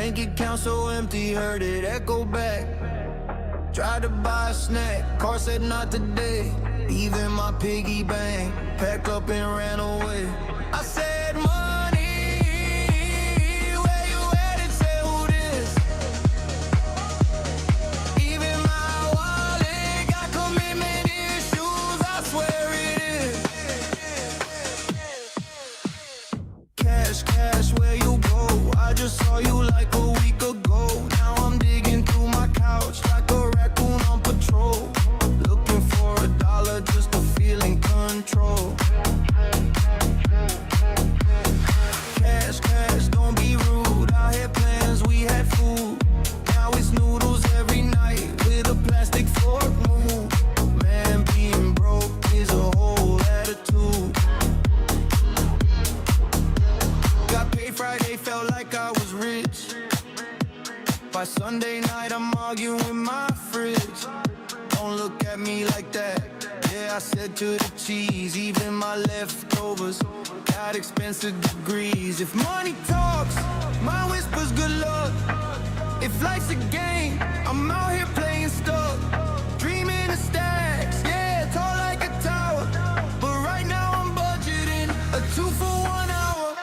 Bank account so empty, heard it echo back. Tried to buy a snack, car said not today. Even my piggy bank packed up and ran away. I said, money, where you at? It said, who this? Even my wallet got commitment issues, I swear it is. Cash, cash, where you go? I just saw you like a week ago. Now I'm digging through my couch like a raccoon on patrol. Looking for $1 just to feel in control. Cash, cash, don't be rude. I had plans, we had food. Now it's noodles every night with a plastic fork move. Man, being broke is a whole attitude. Got paid Friday, felt like I was rich. By Sunday night, I'm arguing with my fridge. Don't look at me like that. Yeah, I said to the cheese, even my leftovers got expensive degrees. If money talks, mine whispers good luck. If life's a game, I'm out here playing stuck. Dreaming of stacks, yeah, tall like a tower. But right now I'm budgeting a 2 for 1 hour.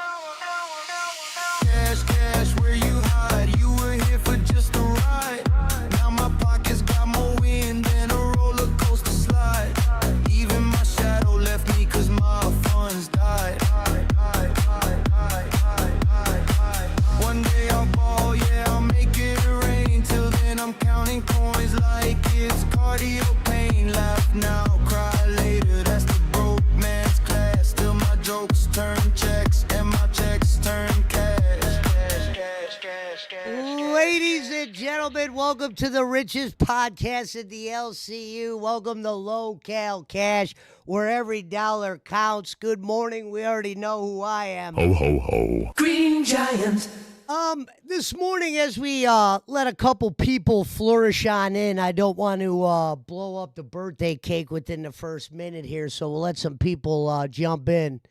Cash, cash, where you hide? You were here for just a ride. Now my pockets got more wind than a roller coaster slide. Even my shadow left me cause my funds died. One day I'll ball, yeah, I'll make it rain. Till then I'm counting coins like it's cardio pain. Laugh now, cry later, that's the broke man's class. Still my jokes turn checks and my checks turn cash. Ladies and gentlemen, welcome to the richest podcast in the LCU. Welcome to Low Cal Cash, where every dollar counts. Good morning. We already know who I am. Ho, ho, ho. Green Giant. This morning, as we let a couple people flourish on in, I don't want to blow up the birthday cake within the first minute here, so we'll let some people jump in.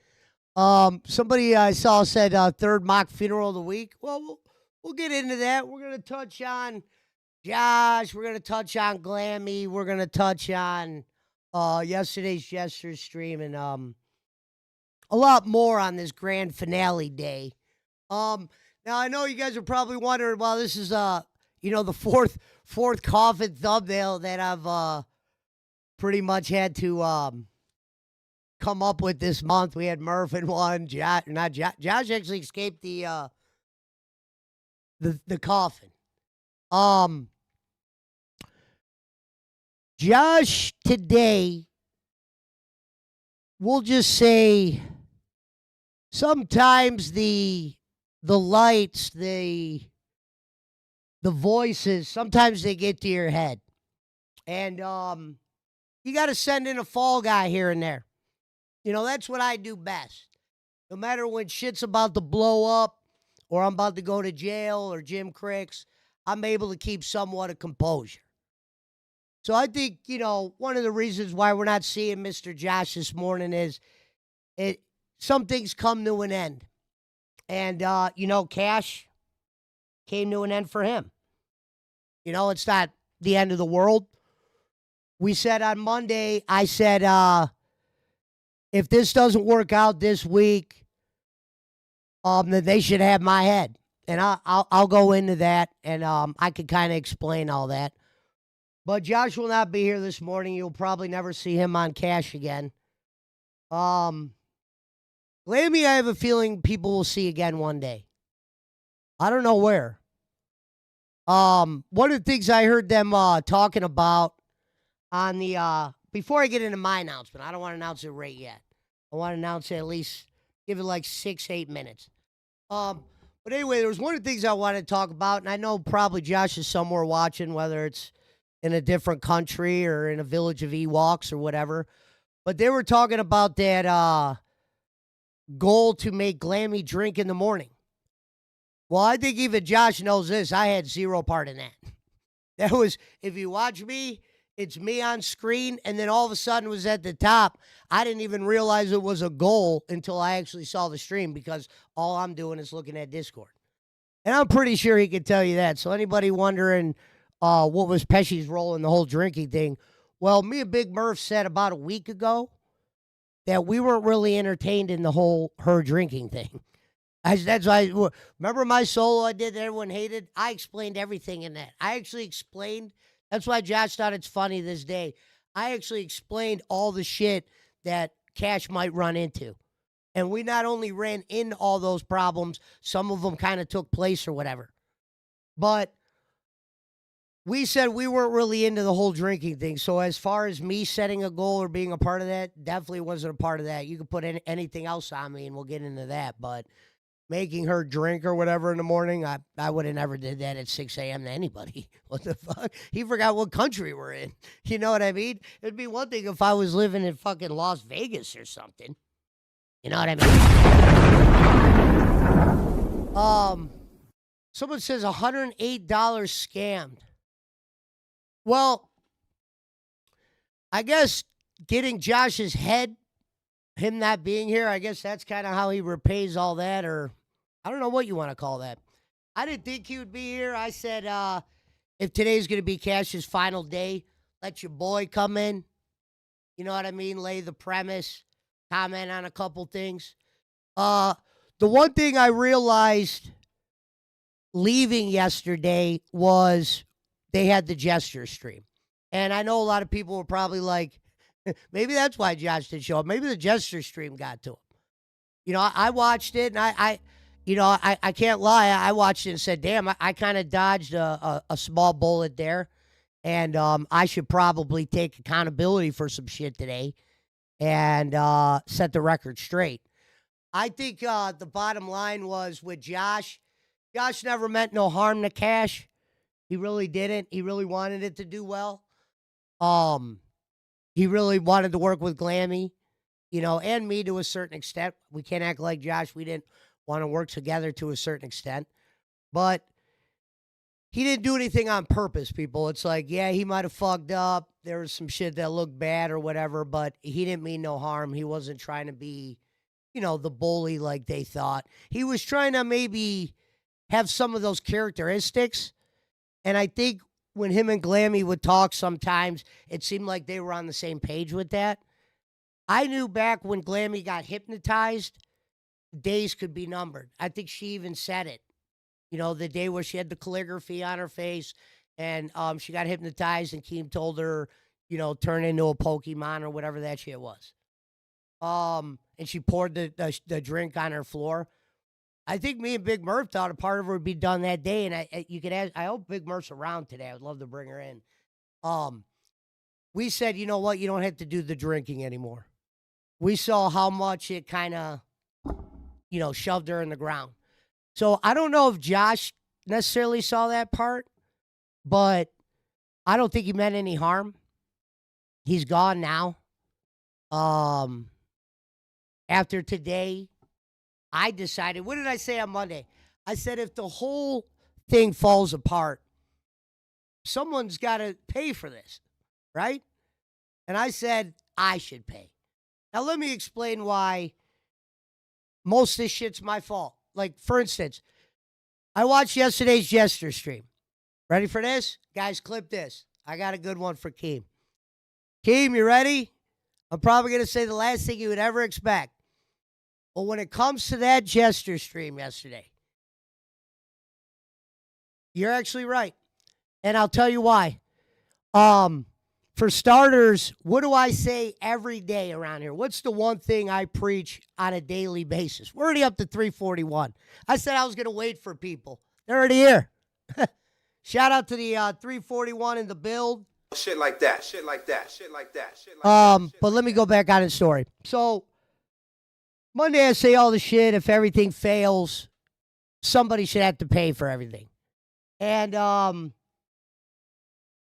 Somebody I saw said third mock funeral of the week. Well, we'll get into that. We're going to touch on Josh. We're going to touch on Glammy. We're going to touch on yesterday's Jester stream and a lot more on this grand finale day. Now, I know you guys are probably wondering, well, this is, the fourth coffin thumbnail that I've pretty much had to come up with this month. We had Murph in one. Josh actually escaped the coffin. Josh today, we'll just say sometimes the lights, the voices, sometimes they get to your head. And you got to send in a fall guy here and there. That's what I do best. No matter when shit's about to blow up or I'm about to go to jail or Jim Cricks, I'm able to keep somewhat of composure. So I think, one of the reasons why we're not seeing Mr. Josh this morning is some things come to an end. And, Cash came to an end for him. It's not the end of the world. We said on Monday, I said, if this doesn't work out this week, then they should have my head. And I'll go into that, and I can kind of explain all that. But Josh will not be here this morning. You'll probably never see him on Cash again. Glammy, I have a feeling people will see again one day. I don't know where. One of the things I heard them talking about on the before I get into my announcement, I don't want to announce it right yet. I want to announce it at least, give it like 6-8 minutes. But anyway, there was one of the things I wanted to talk about, and I know probably Josh is somewhere watching, whether it's in a different country or in a village of Ewoks or whatever. But they were talking about that goal to make Glammy drink in the morning. Well, I think even Josh knows this. I had zero part in that. That was, if you watch me, it's me on screen, and then all of a sudden it was at the top. I didn't even realize it was a goal until I actually saw the stream because all I'm doing is looking at Discord. And I'm pretty sure he could tell you that. So anybody wondering what was Pesci's role in the whole drinking thing? Well, me and Big Murph said about a week ago that we weren't really entertained in the whole her drinking thing. That's why. Remember my solo I did that everyone hated? I explained everything in that. I actually explained. That's why Josh thought it's funny this day. I actually explained all the shit that Cash might run into. And we not only ran into all those problems, some of them kind of took place or whatever. But we said we weren't really into the whole drinking thing. So as far as me setting a goal or being a part of that, definitely wasn't a part of that. You could put anything else on me and we'll get into that. But making her drink or whatever in the morning, I would have never did that at 6 a.m. to anybody. What the fuck? He forgot what country we're in. You know what I mean? It'd be one thing if I was living in fucking Las Vegas or something. You know what I mean? Someone says $108 scammed. Well, I guess getting Josh's head, him not being here, I guess that's kind of how he repays all that, or I don't know what you want to call that. I didn't think he would be here. I said, if today's going to be Cash's final day, let your boy come in. You know what I mean? Lay the premise, comment on a couple things. The one thing I realized leaving yesterday was they had the gesture stream. And I know a lot of people were probably like, maybe that's why Josh didn't show up. Maybe the gesture stream got to him. You know, I watched it and I can't lie. I watched it and said, damn, I kind of dodged a small bullet there. And I should probably take accountability for some shit today and set the record straight. I think the bottom line was with Josh never meant no harm to Cash. He really didn't. He really wanted it to do well. He really wanted to work with Glammy, you know, and me to a certain extent. We can't act like Josh. We didn't want to work together to a certain extent. But he didn't do anything on purpose, people. It's like, yeah, he might have fucked up. There was some shit that looked bad or whatever, but he didn't mean no harm. He wasn't trying to be, you know, the bully like they thought. He was trying to maybe have some of those characteristics. And I think when him and Glammy would talk sometimes, it seemed like they were on the same page with that. I knew back when Glammy got hypnotized, days could be numbered. I think she even said it. You know, the day where she had the calligraphy on her face and she got hypnotized and Keem told her, you know, turn into a Pokemon or whatever that shit was. And she poured the drink on her floor. I think me and Big Murph thought a part of her would be done that day. And you could ask, I hope Big Murph's around today. I would love to bring her in. We said, you know what? You don't have to do the drinking anymore. We saw how much it kind of, you know, shoved her in the ground. So I don't know if Josh necessarily saw that part, but I don't think he meant any harm. He's gone now. After today, I decided, what did I say on Monday? I said, if the whole thing falls apart, someone's got to pay for this, right? And I said, I should pay. Now, let me explain why most of this shit's my fault. Like, for instance, I watched yesterday's gesture stream. Ready for this? Guys, clip this. I got a good one for Keem. Keem, you ready? I'm probably going to say the last thing you would ever expect. But when it comes to that gesture stream yesterday, you're actually right. And I'll tell you why. For starters, what do I say every day around here? What's the one thing I preach on a daily basis? We're already up to 341. I said I was going to wait for people. They're already here. Shout out to the 341 in the build. Shit like that. Shit like that. Shit like that. Shit like that. But let me go back on the story. So Monday I say all the shit. If everything fails, somebody should have to pay for everything. And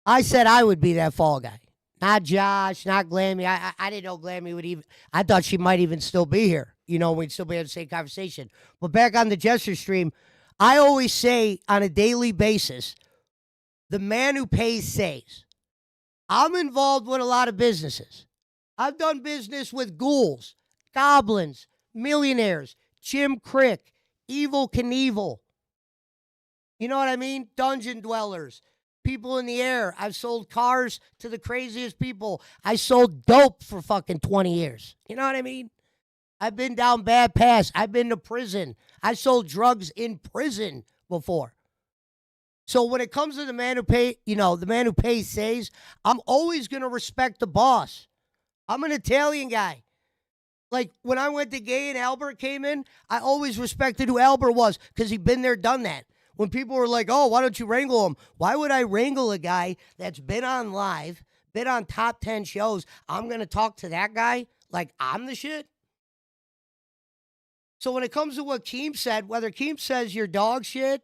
I said I would be that fall guy. Not Josh, not Glammy. I didn't know Glammy would even, I thought she might even still be here. You know, we'd still be having the same conversation. But back on the gesture stream, I always say on a daily basis, the man who pays saves. I'm involved with a lot of businesses. I've done business with ghouls, goblins, millionaires, Jim Crick, Evil Knievel, You know what I mean? Dungeon dwellers, people in the air. I've sold cars to the craziest people. I sold dope for fucking 20 years. You know what I mean? I've been down bad paths. I've been to prison. I sold drugs in prison before. So when it comes to the man who pays says, I'm always going to respect the boss. I'm an Italian guy. Like when I went to Gay and Albert came in, I always respected who Albert was because he'd been there, done that. When people were like, oh, why don't you wrangle him? Why would I wrangle a guy that's been on live, been on top 10 shows? I'm going to talk to that guy like I'm the shit? So when it comes to what Keem said, whether Keem says you're dog shit,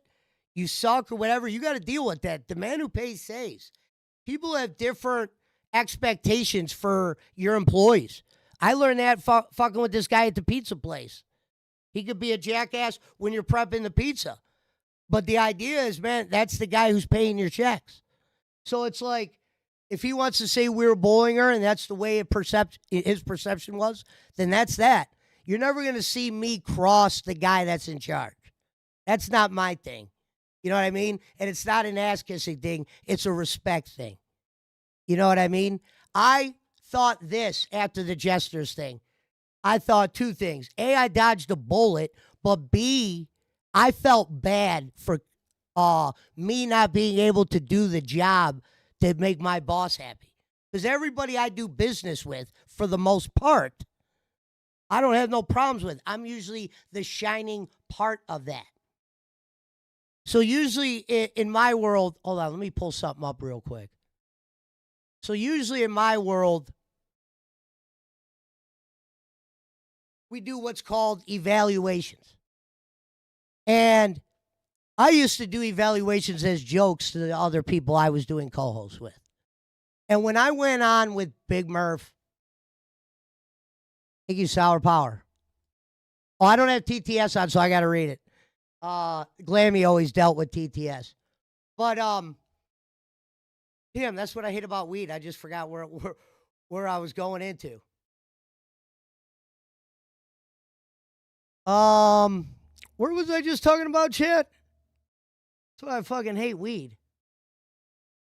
you suck or whatever, you got to deal with that. The man who pays says. People have different expectations for your employees. I learned that fucking with this guy at the pizza place. He could be a jackass when you're prepping the pizza. But the idea is, man, that's the guy who's paying your checks. So it's like, if he wants to say we were bullying her and that's the way his perception was, then that's that. You're never going to see me cross the guy that's in charge. That's not my thing. You know what I mean? And it's not an ass-kissing thing. It's a respect thing. You know what I mean? I thought this after the Jesters thing. I thought two things. A, I dodged a bullet, but B, I felt bad for me not being able to do the job to make my boss happy. Because everybody I do business with, for the most part, I don't have no problems with. I'm usually the shining part of that. So usually in my world, hold on, let me pull something up real quick. So usually in my world, we do what's called evaluations. And I used to do evaluations as jokes to the other people I was doing co-hosts with. And when I went on with Big Murph, thank you, Sour Power. Oh, I don't have TTS on, so I got to read it. Glammy always dealt with TTS. But, damn, that's what I hate about weed. I just forgot where I was going into. Where was I just talking about, chat? That's why I fucking hate weed.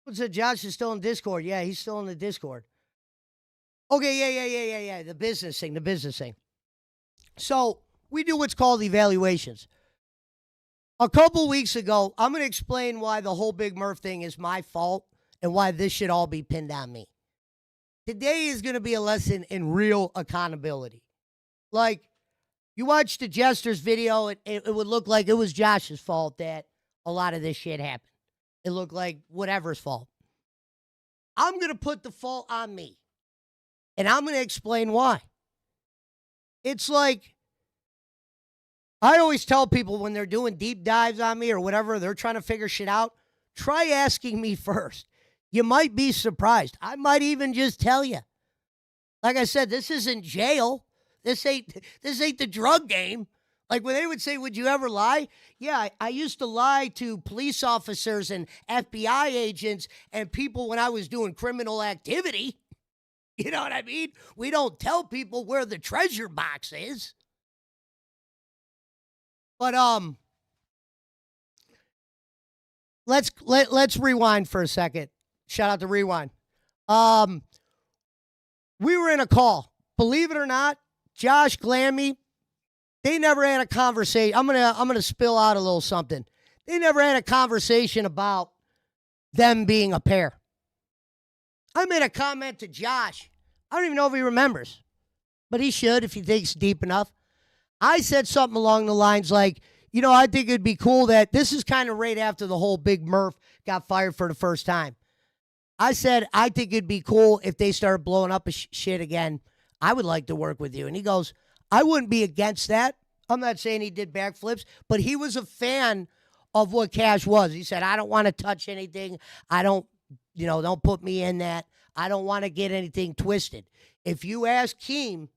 What's that? Josh is still in Discord. Yeah, he's still in the Discord. Okay, yeah. The business thing. So we do what's called evaluations. A couple weeks ago, I'm going to explain why the whole Big Murph thing is my fault and why this should all be pinned on me. Today is going to be a lesson in real accountability. Like, you watch the Jester's video, it would look like it was Josh's fault that a lot of this shit happened. It looked like whatever's fault. I'm going to put the fault on me. And I'm going to explain why. It's like, I always tell people when they're doing deep dives on me or whatever, they're trying to figure shit out, try asking me first. You might be surprised. I might even just tell you. Like I said, this isn't jail. This ain't the drug game. Like when they would say, would you ever lie? Yeah, I used to lie to police officers and FBI agents and people when I was doing criminal activity. You know what I mean? We don't tell people where the treasure box is. But let's rewind for a second. Shout out to Rewind. We were in a call. Believe it or not, Josh, Glammy, they never had a conversation. I'm gonna spill out a little something. They never had a conversation about them being a pair. I made a comment to Josh. I don't even know if he remembers, but he should if he thinks deep enough. I said something along the lines like, you know, I think it'd be cool that this is kind of right after the whole Big Murph got fired for the first time. I said, I think it'd be cool if they started blowing up a shit again. I would like to work with you. And he goes, I wouldn't be against that. I'm not saying he did backflips, but he was a fan of what Cash was. He said, I don't want to touch anything. I don't, don't put me in that. I don't want to get anything twisted. If you ask Keem,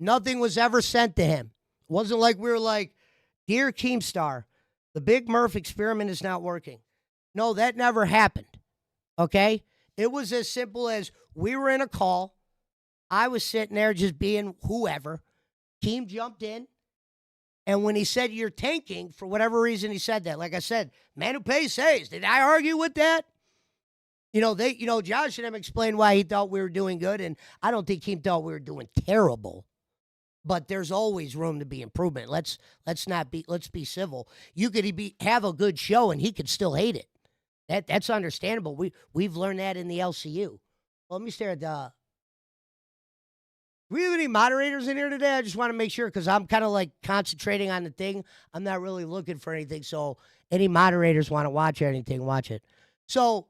nothing was ever sent to him. It wasn't like we were like, dear Keemstar, the Big Murph experiment is not working. No, that never happened. Okay? It was as simple as we were in a call. I was sitting there just being whoever. Keem jumped in. And when he said you're tanking, for whatever reason he said that, like I said, man who pays saves. Did I argue with that? Josh and him explained why he thought we were doing good, and I don't think he thought we were doing terrible. But there's always room to be improvement. Let's be civil. You could have a good show and he could still hate it. That's understandable. We've learned that in the LCU. Well, let me stare at the. Do we have any moderators in here today? I just want to make sure because I'm kind of like concentrating on the thing. I'm not really looking for anything. So any moderators want to watch anything, watch it. So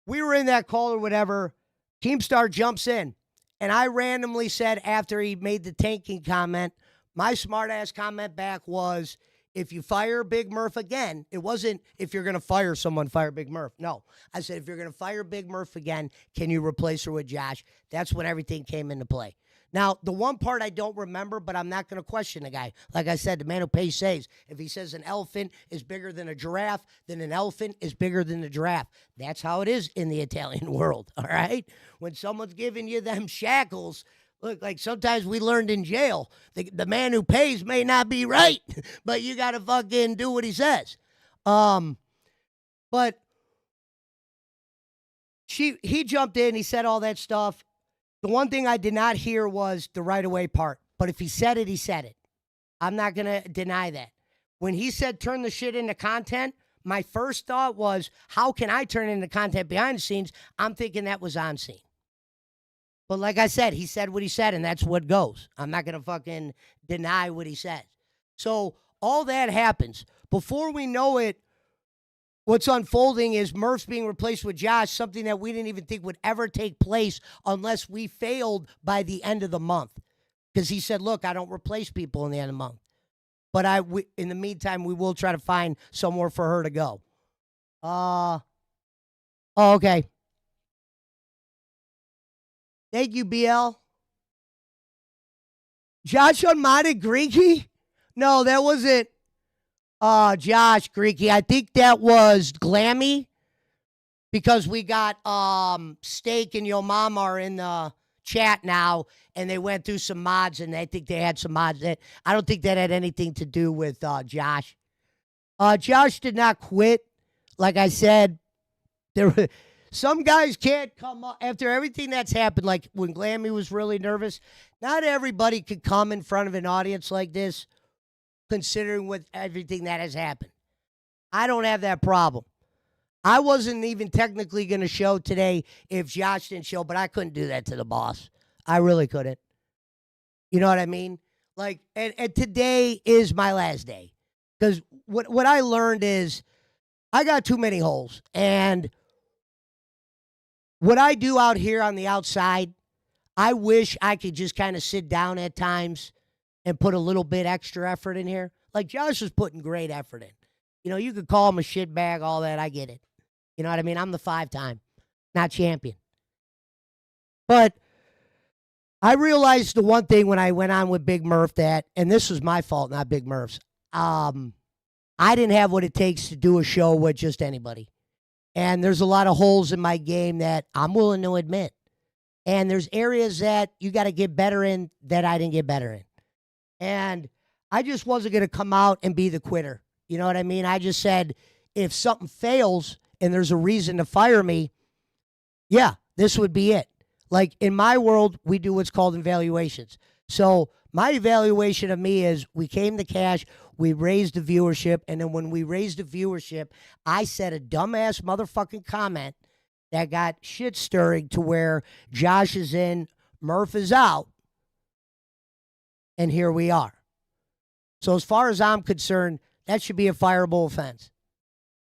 we were in that call or whatever. Keemstar jumps in. And I randomly said after he made the tanking comment, my smart-ass comment back was, if you fire Big Murph again, it wasn't if you're going to fire someone, fire Big Murph. No. I said, if you're going to fire Big Murph again, can you replace her with Josh? That's when everything came into play. Now, the one part I don't remember, but I'm not going to question the guy. Like I said, the man who pays saves. If he says an elephant is bigger than a giraffe, then an elephant is bigger than a giraffe. That's how it is in the Italian world, all right? When someone's giving you them shackles, look, like sometimes we learned in jail, the man who pays may not be right, but you got to fucking do what he says. But he jumped in, he said all that stuff. The one thing I did not hear was the right away part. But if he said it, he said it. I'm not going to deny that. When he said turn the shit into content, my first thought was, how can I turn it into content behind the scenes? I'm thinking that was on scene. But like I said, he said what he said, and that's what goes. I'm not going to fucking deny what he said. So all that happens. Before we know it, what's unfolding is Murph's being replaced with Josh, something that we didn't even think would ever take place unless we failed by the end of the month. Because he said, look, I don't replace people in the end of the month. But in the meantime, we will try to find somewhere for her to go. Okay. Thank you, BL. Josh unmodded Greeky? No, that wasn't. Josh Greeky. I think that was Glammy because we got Steak and Yo Mama are in the chat now, and they went through some mods, and I think they had some mods. I don't think that had anything to do with Josh. Josh did not quit. Like I said, some guys can't come up after everything that's happened. Like when Glammy was really nervous, not everybody could come in front of an audience like this, considering with everything that has happened. I don't have that problem. I wasn't even technically going to show today if Josh didn't show, but I couldn't do that to the boss. I really couldn't. You know what I mean? Like, and today is my last day. Because what I learned is I got too many holes. And what I do out here on the outside, I wish I could just kind of sit down at times and put a little bit extra effort in here. Like Josh was putting great effort in. You know, you could call him a shitbag, all that. I get it. You know what I mean? I'm the 5-time, not champion. But I realized the one thing when I went on with Big Murph that, and this was my fault, not Big Murph's, I didn't have what it takes to do a show with just anybody. And there's a lot of holes in my game that I'm willing to admit. And there's areas that you got to get better in that I didn't get better in. And I just wasn't going to come out and be the quitter. You know what I mean? I just said, if something fails and there's a reason to fire me, yeah, this would be it. Like in my world, we do what's called evaluations. So my evaluation of me is we came to cash, we raised the viewership, and then when we raised the viewership, I said a dumbass motherfucking comment that got shit stirring to where Josh is in, Murph is out, and here we are. So as far as I'm concerned, that should be a fireable offense.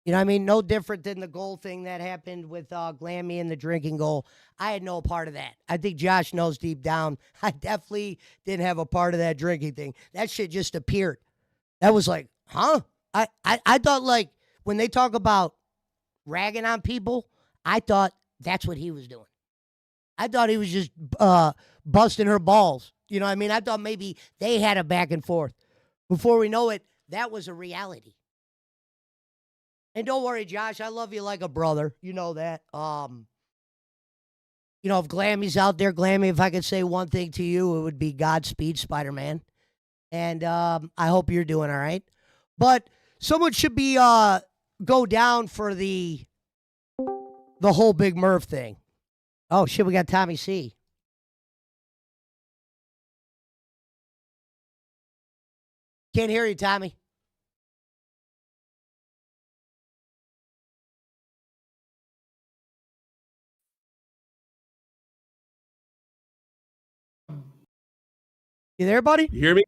You know what I mean? No different than the goal thing that happened with Glammy and the drinking goal. I had no part of that. I think Josh knows deep down I definitely didn't have a part of that drinking thing. That shit just appeared. That was like, huh? I thought like when they talk about ragging on people, I thought that's what he was doing. I thought he was just busting her balls. You know what I mean? I thought maybe they had a back and forth. Before we know it, that was a reality. And don't worry, Josh, I love you like a brother. You know that. You know, if Glammy's out there, Glammy, if I could say one thing to you, it would be Godspeed, Spider-Man. And I hope you're doing all right. But someone should be go down for the whole Big Murph thing. Oh shit, we got Tommy C. Can't hear you, Tommy. You there, buddy? You hear me?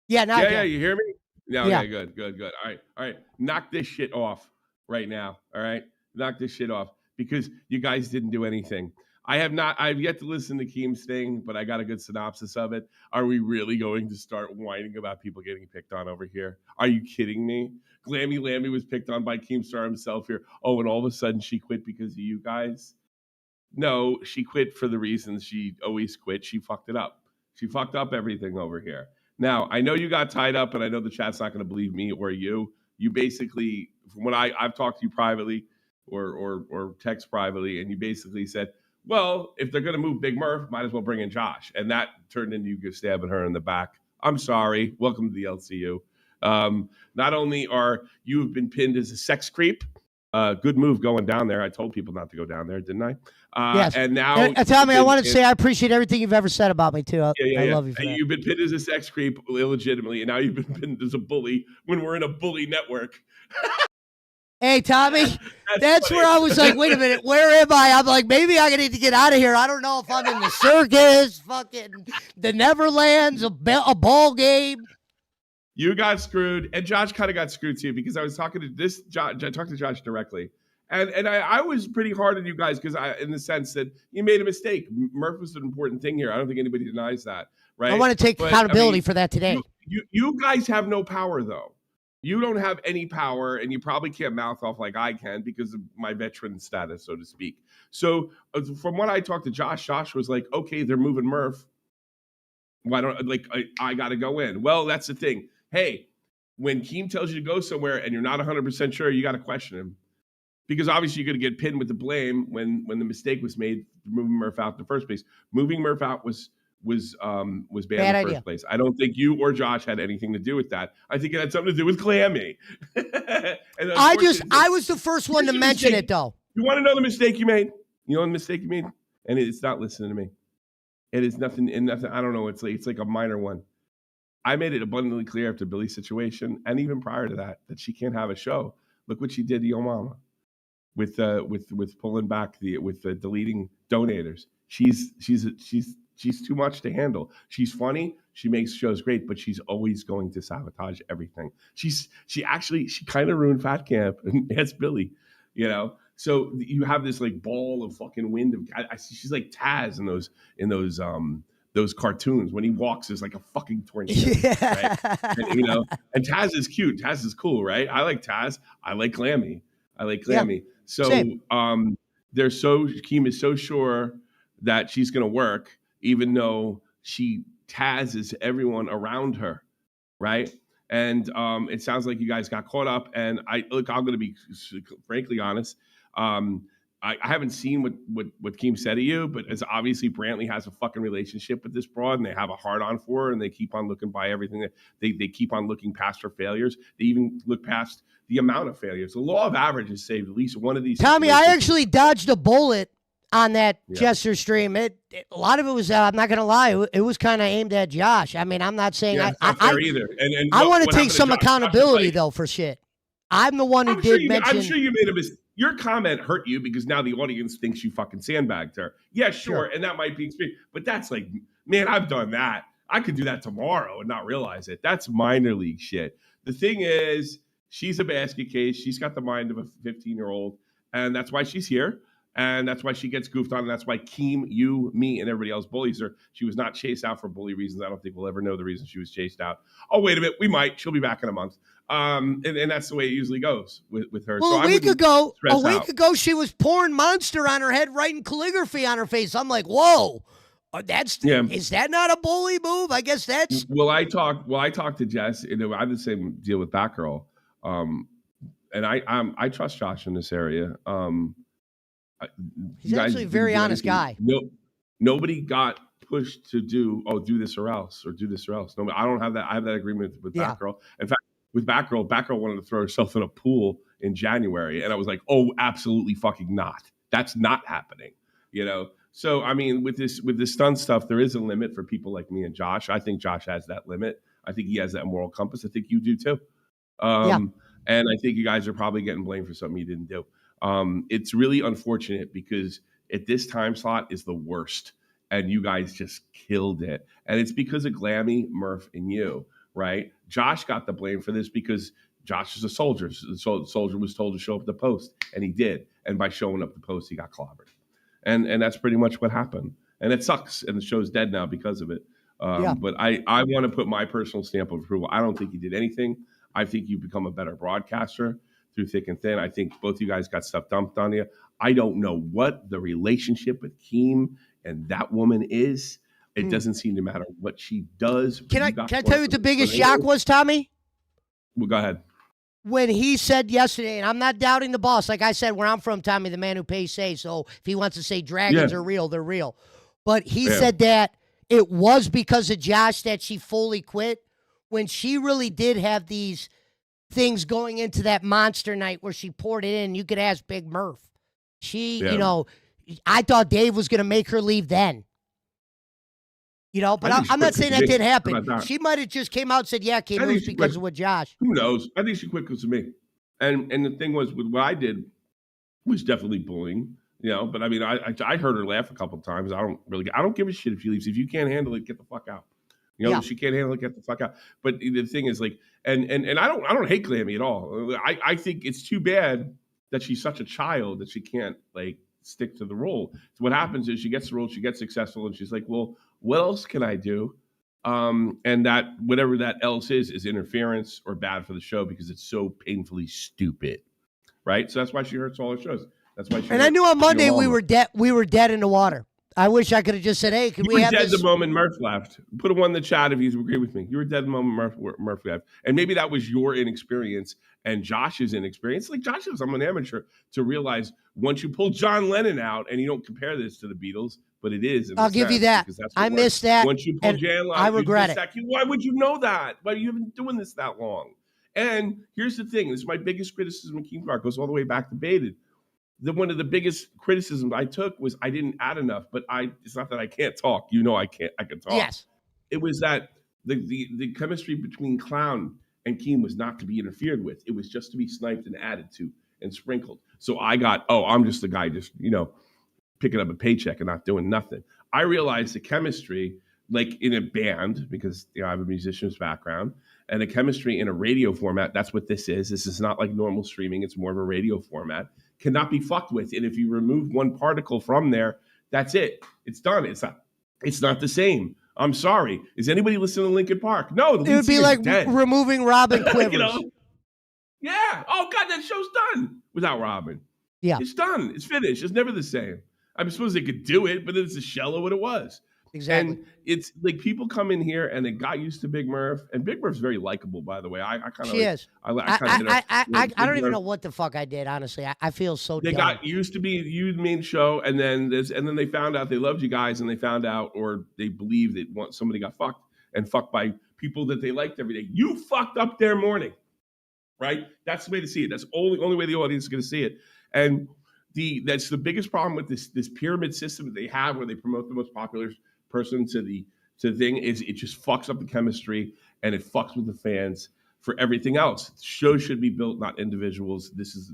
Yeah, now Yeah, you hear me? Yeah, okay, Yeah. good. All right. Knock this shit off right now. All right? Knock this shit off because you guys didn't do anything. I've yet to listen to Keem's thing, but I got a good synopsis of it. Are we really going to start whining about people getting picked on over here? Are you kidding me? Glammy Lammy was picked on by Keemstar himself here. Oh, and all of a sudden she quit because of you guys? No, she quit for the reasons she always quit. She fucked it up. She fucked up everything over here. Now, I know you got tied up, and I know the chat's not going to believe me or you. You basically, from what I've talked to you privately or text privately, and you basically said, well, if they're going to move Big Murph, might as well bring in Josh. And that turned into you stabbing her in the back. I'm sorry. Welcome to the LCU. Not only are you have been pinned as a sex creep, good move going down there. I told people not to go down there, didn't I? Yes. And now, Tommy, I want to say I appreciate everything you've ever said about me too. I love you for that. You've been pinned as a sex creep illegitimately, and now you've been pinned as a bully when we're in a bully network. Hey, Tommy, that's where I was like, wait a minute, where am I? I'm like, maybe I need to get out of here. I don't know if I'm in the circus, fucking the Neverlands, a ball game. You got screwed, and Josh kind of got screwed too because I was talking to I talked to Josh directly, and I was pretty hard on you guys because in the sense that you made a mistake. Murph was an important thing here. I don't think anybody denies that, right? I want to take accountability for that today. You guys have no power though. You don't have any power, and you probably can't mouth off like I can because of my veteran status, so to speak. So from what I talked to Josh, Josh was like, okay, they're moving Murph. Why don't I got to go in? Well, that's the thing. Hey, when Keem tells you to go somewhere and you're not 100% sure, you got to question him. Because obviously you're going to get pinned with the blame when the mistake was made moving Murph out in the first place. Moving Murph out was bad in the first place. I don't think you or Josh had anything to do with that. I think it had something to do with Glammy. I was the first one to mention it though. You want to know the mistake you made? You know the mistake you made? And it's not listening to me. It is nothing. I don't know. It's like a minor one. I made it abundantly clear after Billy's situation, and even prior to that she can't have a show. Look what she did to your mama with pulling back with deleting donators. She's too much to handle. She's funny. She makes shows great, but she's always going to sabotage everything. She kind of ruined Fat Camp, and that's Billy, you know. So you have this like ball of fucking wind of. She's like Taz in those cartoons. When he walks, it's like a fucking tornado. Yeah. Right? And, and Taz is cute. Taz is cool, right? I like Taz. I like Glammy. Yeah, so same. Keem is so sure that she's going to work, even though she Tazes everyone around her, right? And it sounds like you guys got caught up. And I'm going to be frankly honest. I haven't seen what Keem said to you, but as obviously Brantley has a fucking relationship with this broad, and they have a hard on for her, and they keep on looking by everything. They keep on looking past her failures. They even look past the amount of failures. The law of averages saved at least one of these. Tommy, I actually dodged a bullet on that Jester stream. A lot of it was, I'm not going to lie, it was kind of aimed at Josh. I mean, I'm not saying not fair either. And I want to take some accountability though for shit. I'm the one who did mention. I'm sure you made a mistake. Your comment hurt you because now the audience thinks you fucking sandbagged her. Yeah, sure. And that might be experience. But that's like, man, I've done that. I could do that tomorrow and not realize it. That's minor league shit. The thing is, she's a basket case. She's got the mind of a 15-year-old. And that's why she's here. And that's why she gets goofed on. And that's why Keem, you, me, and everybody else bullies her. She was not chased out for bully reasons. I don't think we'll ever know the reason she was chased out. Oh, wait a minute. We might. She'll be back in a month. And that's the way it usually goes with her. Well, so a week ago, she was pouring Monster on her head, writing calligraphy on her face. I'm like, whoa, is that not a bully move? I guess that's. Well, I talked to Jess, and I had the same deal with Batgirl. And I trust Josh in this area. He's actually a very honest guy. Nobody got pushed to do this or else, or do this or else. No, I don't have that. I have that agreement with Yeah. Batgirl. In fact, with Batgirl wanted to throw herself in a pool in January, and I was like, oh, absolutely fucking not. That's not happening. So I mean, with this stunt stuff, there is a limit for people like me and Josh. I think Josh has that limit. I think he has that moral compass. I think you do too. And I think you guys are probably getting blamed for something you didn't do. It's really unfortunate because at this time slot is the worst, and you guys just killed it. And it's because of Glammy, Murph, and you, right? Josh got the blame for this because Josh is a soldier. So the soldier was told to show up at the post, and he did. And by showing up at the post, he got clobbered. And that's pretty much what happened. And it sucks, and the show's dead now because of it. But I want to put my personal stamp of approval. I don't think you did anything. I think you've become a better broadcaster through thick and thin. I think both you guys got stuff dumped on you. I don't know what the relationship with Keem and that woman is. It doesn't seem to matter what she does. Can I tell you what the biggest shock was, Tommy? Well, go ahead. When he said yesterday, and I'm not doubting the boss. Like I said, where I'm from, Tommy, the man who pays say. So if he wants to say dragons are real, they're real. But he said that it was because of Josh that she fully quit, when she really did have these things going into that monster night where she poured it in. You could ask Big Murph. I thought Dave was going to make her leave then. But I'm not saying that didn't happen. She might have just came out and said, yeah, Kim, it was because of what Josh. Who knows? I think she quit because of me. And the thing was, with what I did was definitely bullying. But I mean, I heard her laugh a couple of times. I don't give a shit if she leaves. If you can't handle it, get the fuck out. If she can't handle it, get the fuck out. But the thing is, like, and I don't hate Glammy at all. I think it's too bad that she's such a child that she can't like stick to the role. So what happens is she gets the role, she gets successful, and she's like, well, what else can I do? And that whatever that else is interference or bad for the show because it's so painfully stupid, right? So that's why she hurts all her shows. That's why. And I knew on Monday we were dead. We were dead in the water. I wish I could have just said, "Hey, can we have this?" You were dead the moment Murph left. Put a one in the chat if you agree with me. You were dead the moment Murph left, and maybe that was your inexperience and Josh's inexperience. Like Josh was, I'm an amateur to realize once you pull John Lennon out, and you don't compare this to the Beatles, but it is. I'll give you that. I missed that. Once you pull Jan Lennon, I regret it. Why would you know that? Why you been doing this that long? And here's the thing: this is my biggest criticism of Keem Clark. Goes all the way back to Baited. One of the biggest criticisms I took was I didn't add enough, but it's not that I can't talk. I can talk. Yes. It was that the chemistry between Clown and Keem was not to be interfered with. It was just to be sniped and added to and sprinkled. So I got, I'm just the guy just, picking up a paycheck and not doing nothing. I realized the chemistry, like in a band, because I have a musician's background, and the chemistry in a radio format, that's what this is. This is not like normal streaming. It's more of a radio format. Cannot be fucked with. And if you remove one particle from there, that's it. It's done. It's not the same. I'm sorry. Is anybody listening to Linkin Park? No. It would be like removing Robin Quivers. Yeah. Oh, God, that show's done without Robin. Yeah. It's done. It's finished. It's never the same. I suppose they could do it, but it's a shell of what it was. Exactly. And it's like people come in here and they got used to Big Murph, and Big Murph's very likable, by the way. I kind of she is. I don't even know what the fuck I did. Honestly, I feel so. They got used to be you main show, and then they found out they loved you guys, and they found out or they believed that somebody got fucked by people that they liked every day. You fucked up their morning, right? That's the way to see it. That's only way the audience is going to see it, and that's the biggest problem with this pyramid system that they have, where they promote the most popular person to the thing, is it just fucks up the chemistry and it fucks with the fans for everything else. Shows should be built, not individuals.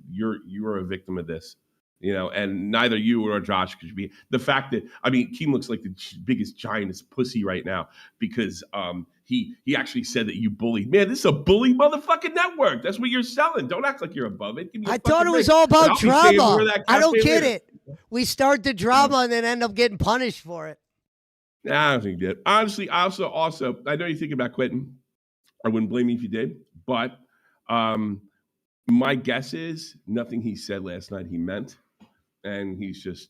You are a victim of this, and neither you or Josh could be. The fact that, Keem looks like the biggest giantest pussy right now because he actually said that you bullied. Man, this is a bully motherfucking network. That's what you're selling. Don't act like you're above it. I thought it was all about drama. I don't get it. We start the drama and then end up getting punished for it. Nah, I don't think you did. Honestly, also, I know you're thinking about quitting. I wouldn't blame you if you did. But my guess is nothing he said last night he meant. And he's just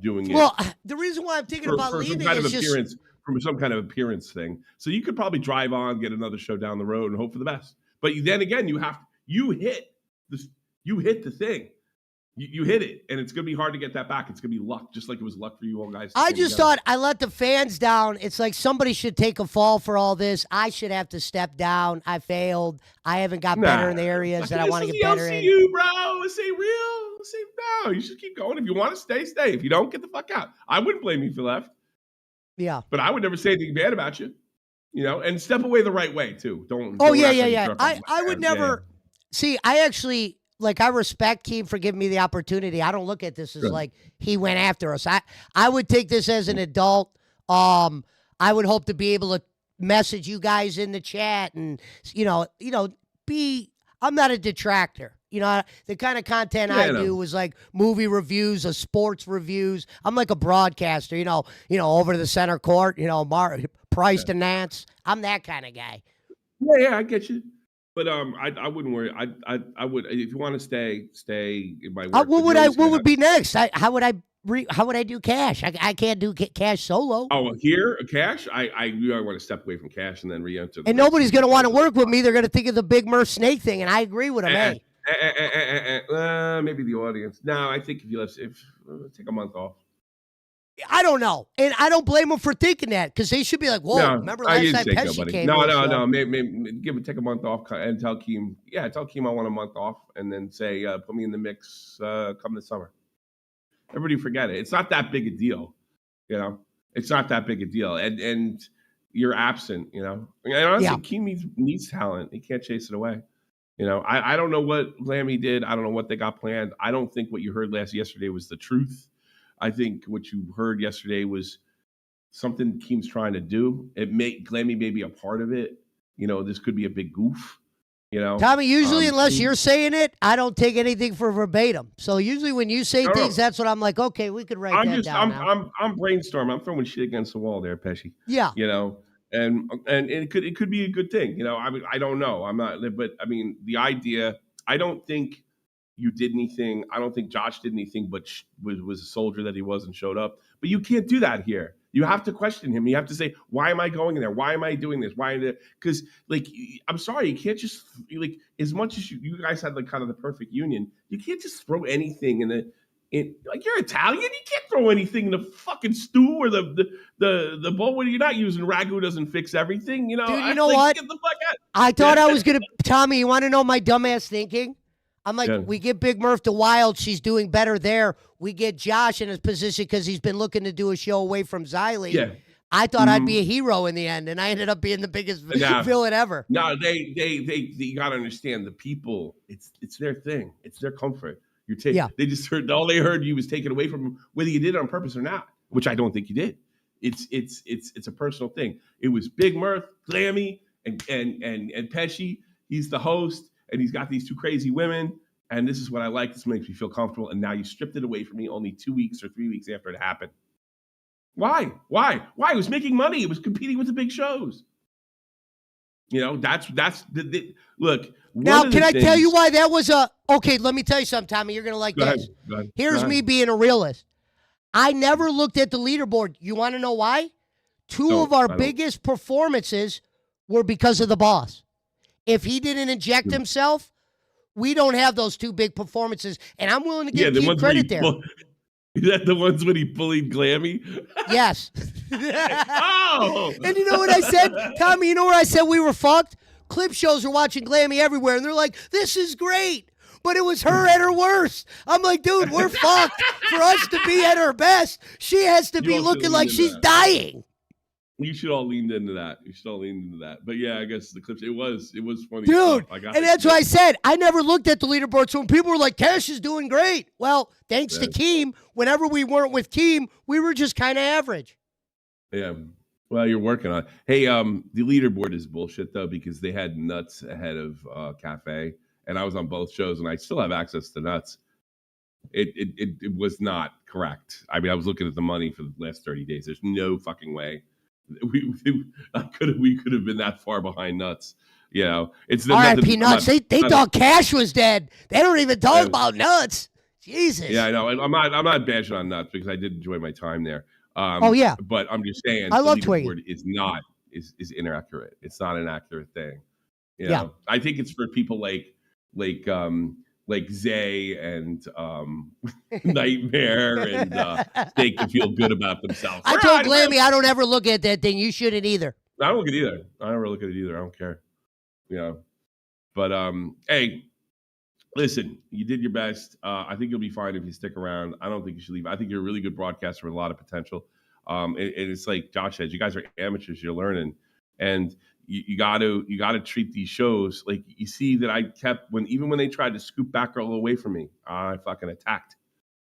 doing it. Well, the reason why I'm thinking about leaving is from some kind of appearance thing. So you could probably drive on, get another show down the road, and hope for the best. But then again, you hit the thing. You hit it, and it's going to be hard to get that back. It's going to be luck, just like it was luck for you all guys. I just thought I let the fans down. It's like somebody should take a fall for all this. I should have to step down. I failed. I haven't got better in the areas that I want to get better in. This is the LCU, bro. This ain't real. This ain't no. You should keep going. If you want to stay, stay. If you don't, get the fuck out. I wouldn't blame you if you left. Yeah. But I would never say anything bad about you. You know, and step away the right way, too. Don't. Oh, don't yeah. I would never. See, I actually. Like, I respect Keem for giving me the opportunity. I don't look at this as like he went after us. I would take this as an adult. I would hope to be able to message you guys in the chat and, I'm not a detractor. The kind of content I do was like movie reviews or sports reviews. I'm like a broadcaster, over to the center court, Price to Nance. I'm that kind of guy. Yeah, I get you. But I wouldn't worry. I would, if you want to stay in my work. What would be next? How would I do cash? I can't do cash solo. Oh, here cash. I want to step away from cash and then re-enter. And nobody's going to want to work with me. They're going to think of the Big Murph Snake thing, and I agree with them. Maybe the audience. No, I think if take a month off. I don't know. And I don't blame them for thinking that because they should be like, whoa, remember last time Pesci came? No. Maybe take a month off and tell Keem I want a month off and then say, put me in the mix come this summer. Everybody forget it. It's not that big a deal. It's not that big a deal. And you're absent, And honestly, Keem needs talent. He can't chase it away. I don't know what Lammy did. I don't know what they got planned. I don't think what you heard yesterday was the truth. I think what you heard yesterday was something Keem's trying to do. Glammy may be a part of it. This could be a big goof. Tommy, usually unless you're saying it, I don't take anything for verbatim. So usually when you say things, that's what I'm like, okay, we could write that down. I'm brainstorming. I'm throwing shit against the wall there, Pesci. Yeah. And it could be a good thing. I don't know. I'm not, but I mean, the idea, I don't think you did anything. I don't think Josh did anything, but was a soldier that he was and showed up. But you can't do that here. You have to question him. You have to say, why am I going in there? Why am I doing this? Because, I'm sorry, you can't just, as much as you guys had, kind of the perfect union, you can't just throw anything you're Italian. You can't throw anything in the fucking stew or the bowl. When you're not using ragu doesn't fix everything. Dude, you know what? Get the fuck out. I thought I was going to, Tommy, you want to know my dumbass thinking? I'm like, we get Big Murph to Wild. She's doing better there. We get Josh in his position because he's been looking to do a show away from Xylee. Yeah. I thought I'd be a hero in the end, and I ended up being the biggest villain ever. No, they you got to understand the people. It's their thing. It's their comfort. They just heard all they heard you was taken away from them, whether you did it on purpose or not, which I don't think you did. It's a personal thing. It was Big Murph, Glammy, and Pesci. He's the host. And he's got these two crazy women, and this is what I like. This makes me feel comfortable. And now you stripped it away from me only 2 weeks or 3 weeks after it happened. Why? It was making money. It was competing with the big shows. That's the look. Now, can I tell you why that was okay, let me tell you something, Tommy. You're going to like this. Go ahead. Here's me being a realist. I never looked at the leaderboard. You want to know why? Two of our biggest performances were because of the boss. If he didn't inject himself, we don't have those two big performances. And I'm willing to give Keem credit there. Is that the ones when he bullied Glammy? Yes. Oh! And you know what I said? Tommy, you know where I said we were fucked? Clip shows are watching Glammy everywhere, and they're like, this is great. But it was her at her worst. I'm like, dude, we're fucked. For us to be at her best, she has to be looking like she's dying. You should all leaned into that. But yeah, I guess the clips, it was funny. Dude, and that's why I said, I never looked at the leaderboard. So when people were like, Cash is doing great. Well, thanks to Keem, whenever we weren't with Keem, we were just kind of average. Yeah. Well, you're working on it. Hey, the leaderboard is bullshit, though, because they had Nuts ahead of Cafe, and I was on both shows, and I still have access to Nuts. It was not correct. I mean, I was looking at the money for the last 30 days. There's no fucking way. We could have been that far behind Nuts. It's the R.I.P. Nuts. They thought Cash was dead. They don't even talk about Nuts. Jesus. Yeah, I know. I'm not bashing on Nuts because I did enjoy my time there. But I'm just saying, I love the leaderboard is inaccurate. It's not an accurate thing. I think it's for people like like Zay and Nightmare and Steak to feel good about themselves. I told Glammy I don't ever look at that thing. You shouldn't either. I don't look at it either. I don't ever look at it either. I don't care. But hey, listen, you did your best. I think you'll be fine if you stick around. I don't think you should leave. I think you're a really good broadcaster with a lot of potential. And it's like Josh said, you guys are amateurs. You're learning, and you got to treat these shows like you see that I kept even when they tried to scoop Batgirl away from me, I fucking attacked.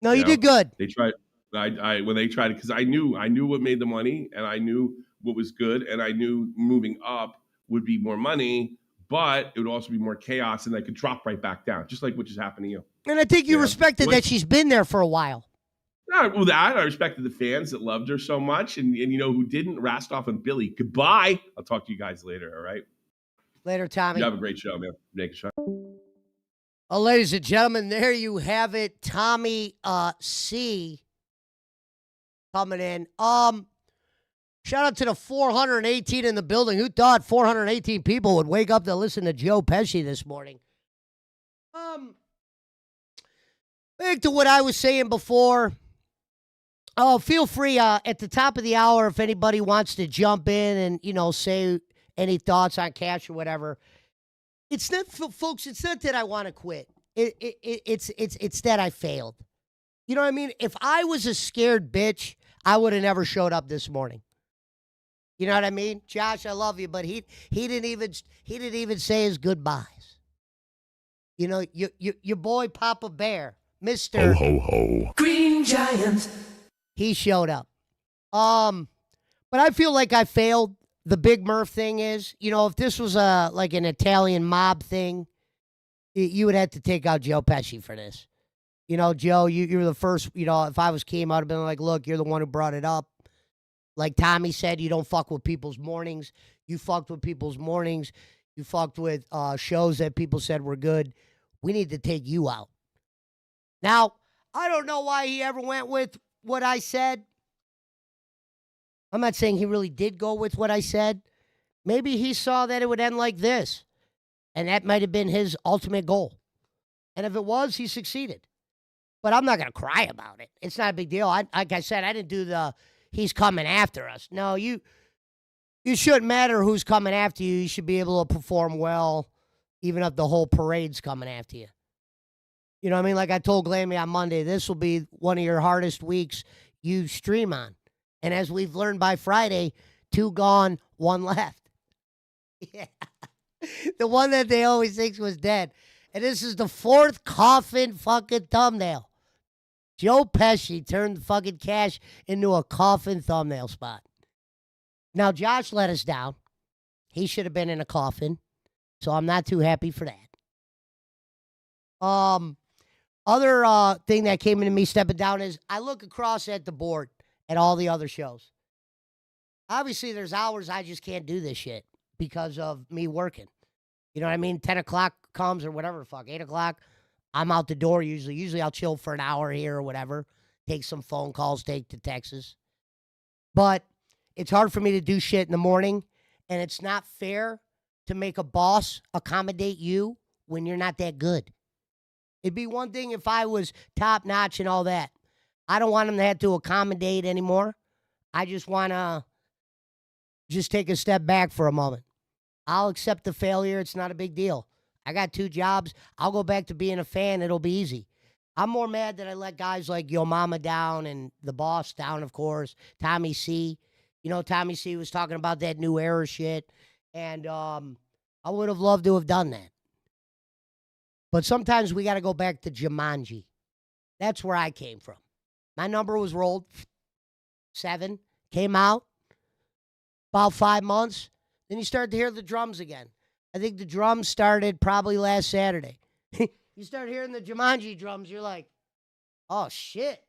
No, you did good. They tried. When they tried, because I knew what made the money, and I knew what was good, and I knew moving up would be more money, but it would also be more chaos, and I could drop right back down, just like what just happened to you. And I think you respected that she's been there for a while. Well, I respected the fans that loved her so much, and who didn't. Rastoff and Billy. Goodbye. I'll talk to you guys later. All right. Later, Tommy. You have a great show, man. Make a shot. Well, ladies and gentlemen, there you have it. Tommy C coming in. Shout out to the 418 in the building. Who thought 418 people would wake up to listen to Joe Pesci this morning? Back to what I was saying before. Oh, feel free at the top of the hour if anybody wants to jump in and, say any thoughts on cash or whatever. It's not, folks, it's not that I want to quit. It's that I failed. You know what I mean? If I was a scared bitch, I would have never showed up this morning. You know what I mean? Josh, I love you, but he didn't even say his goodbyes. Your boy Papa Bear, Mr. Ho, ho, ho. Green Giant. He showed up. But I feel like I failed. The Big Murph thing is, if this was like an Italian mob thing, you would have to take out Joe Pesci for this. Joe, you're the first, if I was Keem, I'd have been like, look, you're the one who brought it up. Like Tommy said, you don't fuck with people's mornings. You fucked with people's mornings. You fucked with shows that people said were good. We need to take you out. Now, I don't know why he ever went with what I said. I'm not saying he really did go with what I said. Maybe he saw that it would end like this. And that might have been his ultimate goal. And if it was, he succeeded. But I'm not going to cry about it. It's not a big deal. Like I said, I didn't do the he's coming after us. No, you shouldn't matter who's coming after you. You should be able to perform well, even if the whole parade's coming after you. You know what I mean? Like I told Glammy on Monday, this will be one of your hardest weeks you stream on. And as we've learned by Friday, 2 gone, 1 left. Yeah. The one that they always think was dead. And this is the 4th coffin fucking thumbnail. Joe Pesci turned fucking cash into a coffin thumbnail spot. Now, Josh let us down. He should have been in a coffin. So I'm not too happy for that. Other thing that came into me stepping down is I look across at the board at all the other shows. Obviously, there's hours I just can't do this shit because of me working. You know what I mean? 10 o'clock comes or whatever the fuck, 8 o'clock, I'm out the door usually. Usually I'll chill for an hour here or whatever, take some phone calls, take to Texas. But it's hard for me to do shit in the morning, and it's not fair to make a boss accommodate you when you're not that good. It'd be one thing if I was top notch and all that. I don't want him to have to accommodate anymore. I just want to just take a step back for a moment. I'll accept the failure. It's not a big deal. I got 2 jobs. I'll go back to being a fan. It'll be easy. I'm more mad that I let guys like Yo Mama down and the boss down, of course. Tommy C. Tommy C was talking about that new era shit. And I would have loved to have done that. But sometimes we got to go back to Jumanji. That's where I came from. My number was rolled. 7. Came out. About 5 months. Then you start to hear the drums again. I think the drums started probably last Saturday. You start hearing the Jumanji drums, you're like, oh, shit.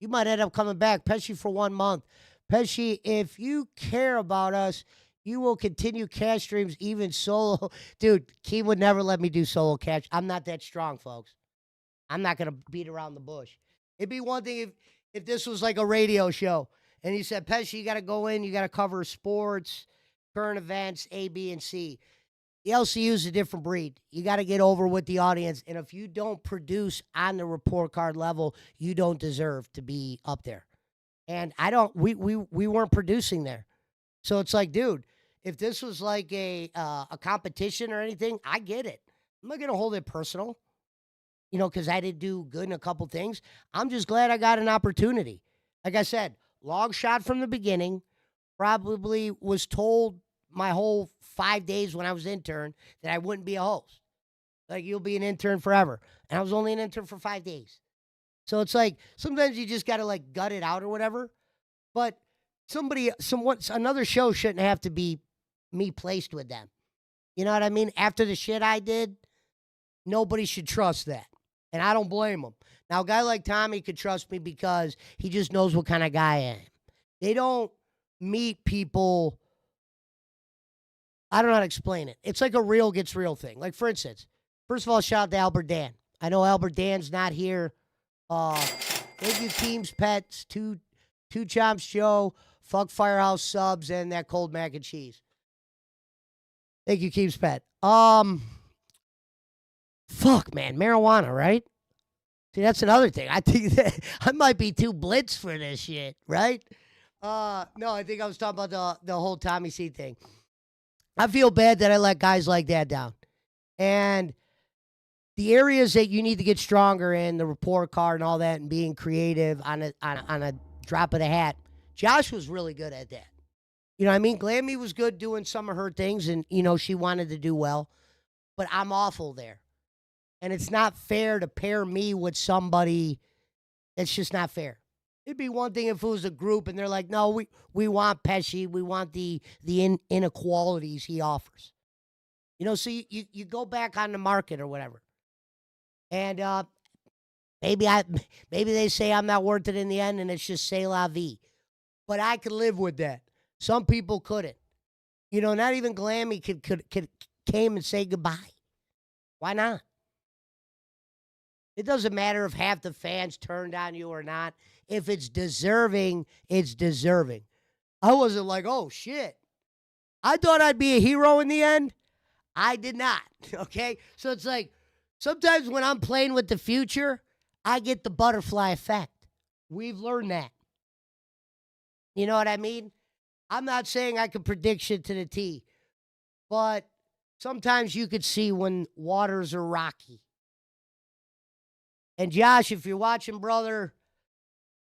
You might end up coming back. Pesci for 1 month. Pesci, if you care about us, you will continue cash streams, even solo. Dude, Keem would never let me do solo cash. I'm not that strong, folks. I'm not going to beat around the bush. It'd be one thing if this was like a radio show, and you said, Pesci, you got to go in, you got to cover sports, current events, A, B, and C. The LCU is a different breed. You got to get over with the audience. And if you don't produce on the report card level, you don't deserve to be up there. And we weren't producing there. So it's like, dude, if this was like a competition or anything, I get it. I'm not going to hold it personal, because I did do good in a couple things. I'm just glad I got an opportunity. Like I said, long shot from the beginning. Probably was told my whole 5 days when I was intern that I wouldn't be a host. Like, you'll be an intern forever. And I was only an intern for 5 days. So it's like, sometimes you just got to like gut it out or whatever. But another show shouldn't have to be me placed with them. You know what I mean? After the shit I did, nobody should trust that. And I don't blame them. Now, a guy like Tommy could trust me because he just knows what kind of guy I am. They don't meet people. I don't know how to explain it. It's like a real gets real thing. Like, for instance, first of all, shout out to Albert Dan. I know Albert Dan's not here. Thank you, Teams Pets, Two Chomps Joe, Fuck Firehouse Subs, and that cold mac and cheese. Thank you, Keeps Pet. Fuck, man, marijuana, right? See, that's another thing. I think that I might be too blitz for this shit, right? No, I think I was talking about the whole Tommy C thing. I feel bad that I let guys like that down. And the areas that you need to get stronger in, the report card and all that, and being creative on a drop of the hat, Josh was really good at that. You know what I mean? Glammy was good doing some of her things, and, she wanted to do well. But I'm awful there. And it's not fair to pair me with somebody that's just not fair. It'd be one thing if it was a group and they're like, no, we want Pesci. We want the inequalities he offers. So you go back on the market or whatever. And maybe they say I'm not worth it in the end, and it's just c'est la vie. But I could live with that. Some people couldn't. Not even Glammy could came and say goodbye. Why not? It doesn't matter if half the fans turned on you or not. If it's deserving, it's deserving. I wasn't like, oh, shit. I thought I'd be a hero in the end. I did not, okay? So it's like, sometimes when I'm playing with the future, I get the butterfly effect. We've learned that. You know what I mean? I'm not saying I can predict shit to the T, but sometimes you could see when waters are rocky. And Josh, if you're watching, brother,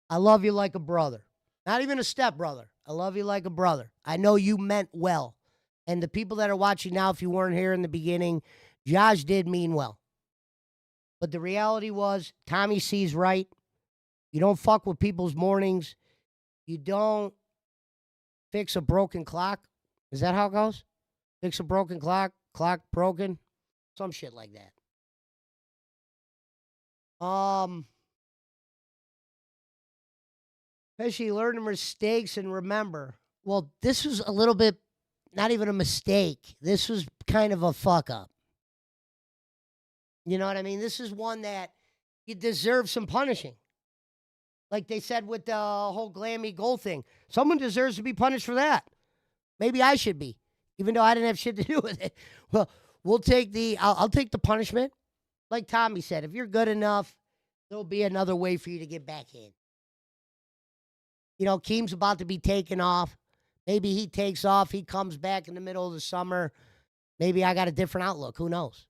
I love you like a brother. Not even a stepbrother. I love you like a brother. I know you meant well. And the people that are watching now, if you weren't here in the beginning, Josh did mean well. But the reality was, Tommy C's right. You don't fuck with people's mornings. You don't fix a broken clock. Is that how it goes? Fix a broken clock broken. Some shit like that. Pesci, learn the mistakes and remember. Well, this was a little bit, not even a mistake. This was kind of a fuck up. You know what I mean? This is one that you deserve some punishing. Like they said with the whole Glammy goal thing. Someone deserves to be punished for that. Maybe I should be, even though I didn't have shit to do with it. Well, I'll take the punishment. Like Tommy said, if you're good enough, there'll be another way for you to get back in. Keem's about to be taken off. Maybe he takes off. He comes back in the middle of the summer. Maybe I got a different outlook. Who knows?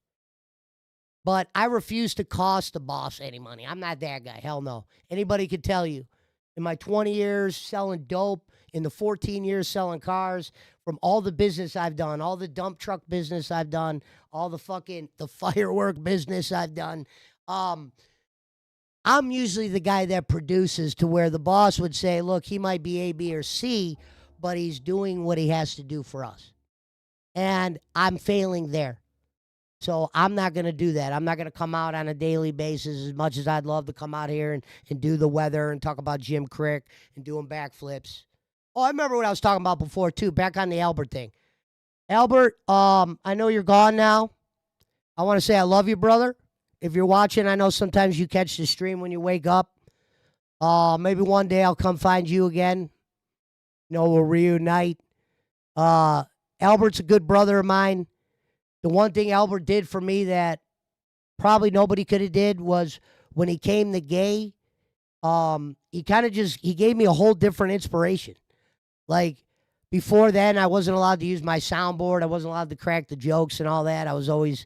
But I refuse to cost the boss any money. I'm not that guy. Hell no. Anybody could tell you. In my 20 years selling dope, in the 14 years selling cars, from all the business I've done, all the dump truck business I've done, all the firework business I've done, I'm usually the guy that produces to where the boss would say, look, he might be A, B, or C, but he's doing what he has to do for us. And I'm failing there. So I'm not going to do that. I'm not going to come out on a daily basis as much as I'd love to come out here and do the weather and talk about Jim Crick and doing backflips. Oh, I remember what I was talking about before, too, back on the Albert thing. Albert, I know you're gone now. I want to say I love you, brother. If you're watching, I know sometimes you catch the stream when you wake up. Maybe one day I'll come find you again. We'll reunite. Albert's a good brother of mine. The one thing Albert did for me that probably nobody could have did was when he came to gay, he kind of he gave me a whole different inspiration. Like, before then, I wasn't allowed to use my soundboard. I wasn't allowed to crack the jokes and all that. I was always,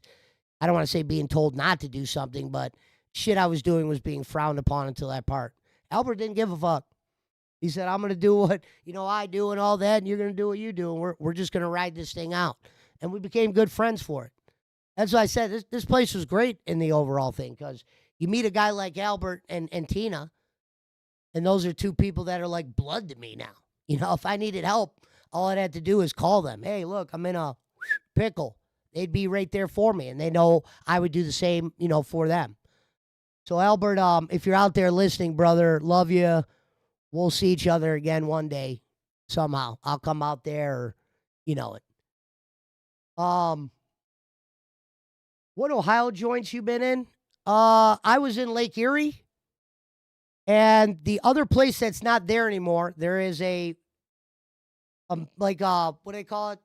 I don't want to say being told not to do something, but shit I was doing was being frowned upon until that part. Albert didn't give a fuck. He said, I'm going to do what, I do and all that, and you're going to do what you do, and we're just going to ride this thing out. And we became good friends for it. That's why I said this place was great in the overall thing, because you meet a guy like Albert and Tina, and those are two people that are like blood to me now. If I needed help, all I'd have to do is call them. Hey, look, I'm in a pickle. They'd be right there for me, and they know I would do the same, for them. So, Albert, if you're out there listening, brother, love you. We'll see each other again one day somehow. I'll come out there, or it. What Ohio joints you been in? I was in Lake Erie. And the other place that's not there anymore, there is a, what do they call it?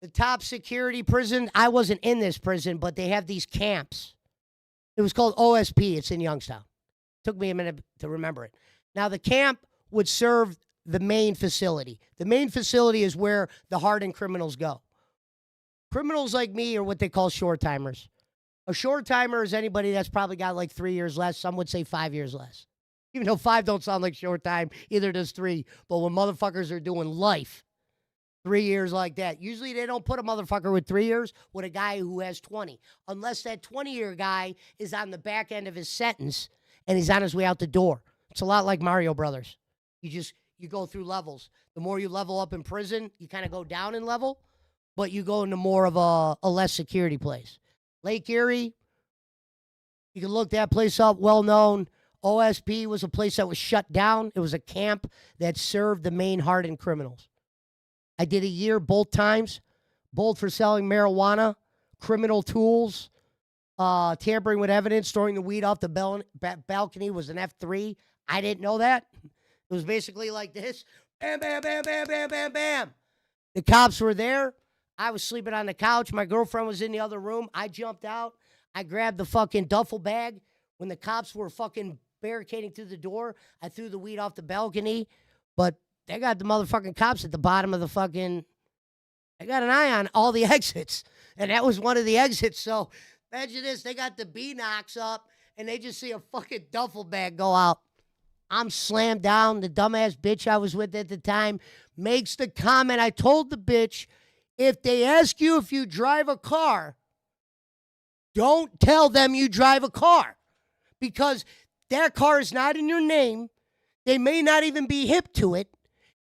The top security prison. I wasn't in this prison, but they have these camps. It was called OSP. It's in Youngstown. Took me a minute to remember it. Now, the camp would serve the main facility. The main facility is where the hardened criminals go. Criminals like me are what they call short timers. A short timer is anybody that's probably got like 3 years less. Some would say 5 years less. Even though 5 don't sound like short time, either does 3. But when motherfuckers are doing life, 3 years like that, usually they don't put a motherfucker with 3 years with a guy who has 20. Unless that 20-year guy is on the back end of his sentence and he's on his way out the door. It's a lot like Mario Brothers. You go through levels. The more you level up in prison, you kind of go down in level, but you go into more of a less security place. Lake Erie, you can look that place up, well known. OSP was a place that was shut down. It was a camp that served the main hardened criminals. I did a year both times, both for selling marijuana, criminal tools, tampering with evidence, throwing the weed off the balcony was an F3. I didn't know that. It was basically like this. Bam, bam, bam, bam, bam, bam, bam. The cops were there. I was sleeping on the couch. My girlfriend was in the other room. I jumped out. I grabbed the fucking duffel bag. When the cops were fucking barricading through the door, I threw the weed off the balcony. But they got the motherfucking cops at the bottom of the fucking... They got an eye on all the exits. And that was one of the exits. So imagine this. They got the B-knocks up, and they just see a fucking duffel bag go out. I'm slammed down. The dumbass bitch I was with at the time makes the comment. I told the bitch... If they ask you if you drive a car, don't tell them you drive a car, because that car is not in your name. They may not even be hip to it.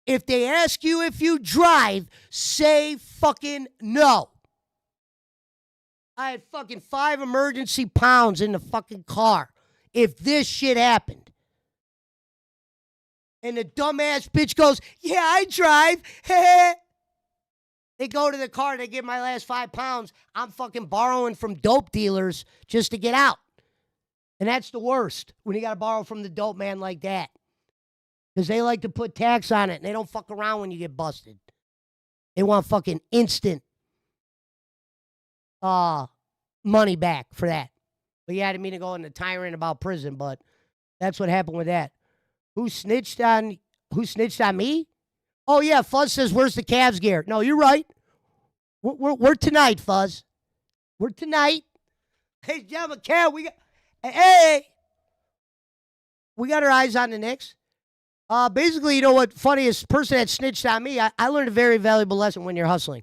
If they ask you if you drive, say fucking no. I had fucking 5 emergency pounds in the fucking car if this shit happened. And the dumbass bitch goes, yeah, I drive. They go to the car, they give my last 5 pounds. I'm fucking borrowing from dope dealers just to get out. And that's the worst, when you got to borrow from the dope man like that. Because they like to put tax on it, and they don't fuck around when you get busted. They want fucking instant money back for that. But yeah, I didn't mean to go into tyrant about prison, but that's what happened with that. Who snitched on me? Oh, yeah, Fuzz says, where's the Cavs gear? No, you're right. We're tonight, Fuzz. We're tonight. Hey, Jim, Cal, we got our eyes on the Knicks. Basically, you know what? Funniest person that snitched on me, I learned a very valuable lesson when you're hustling.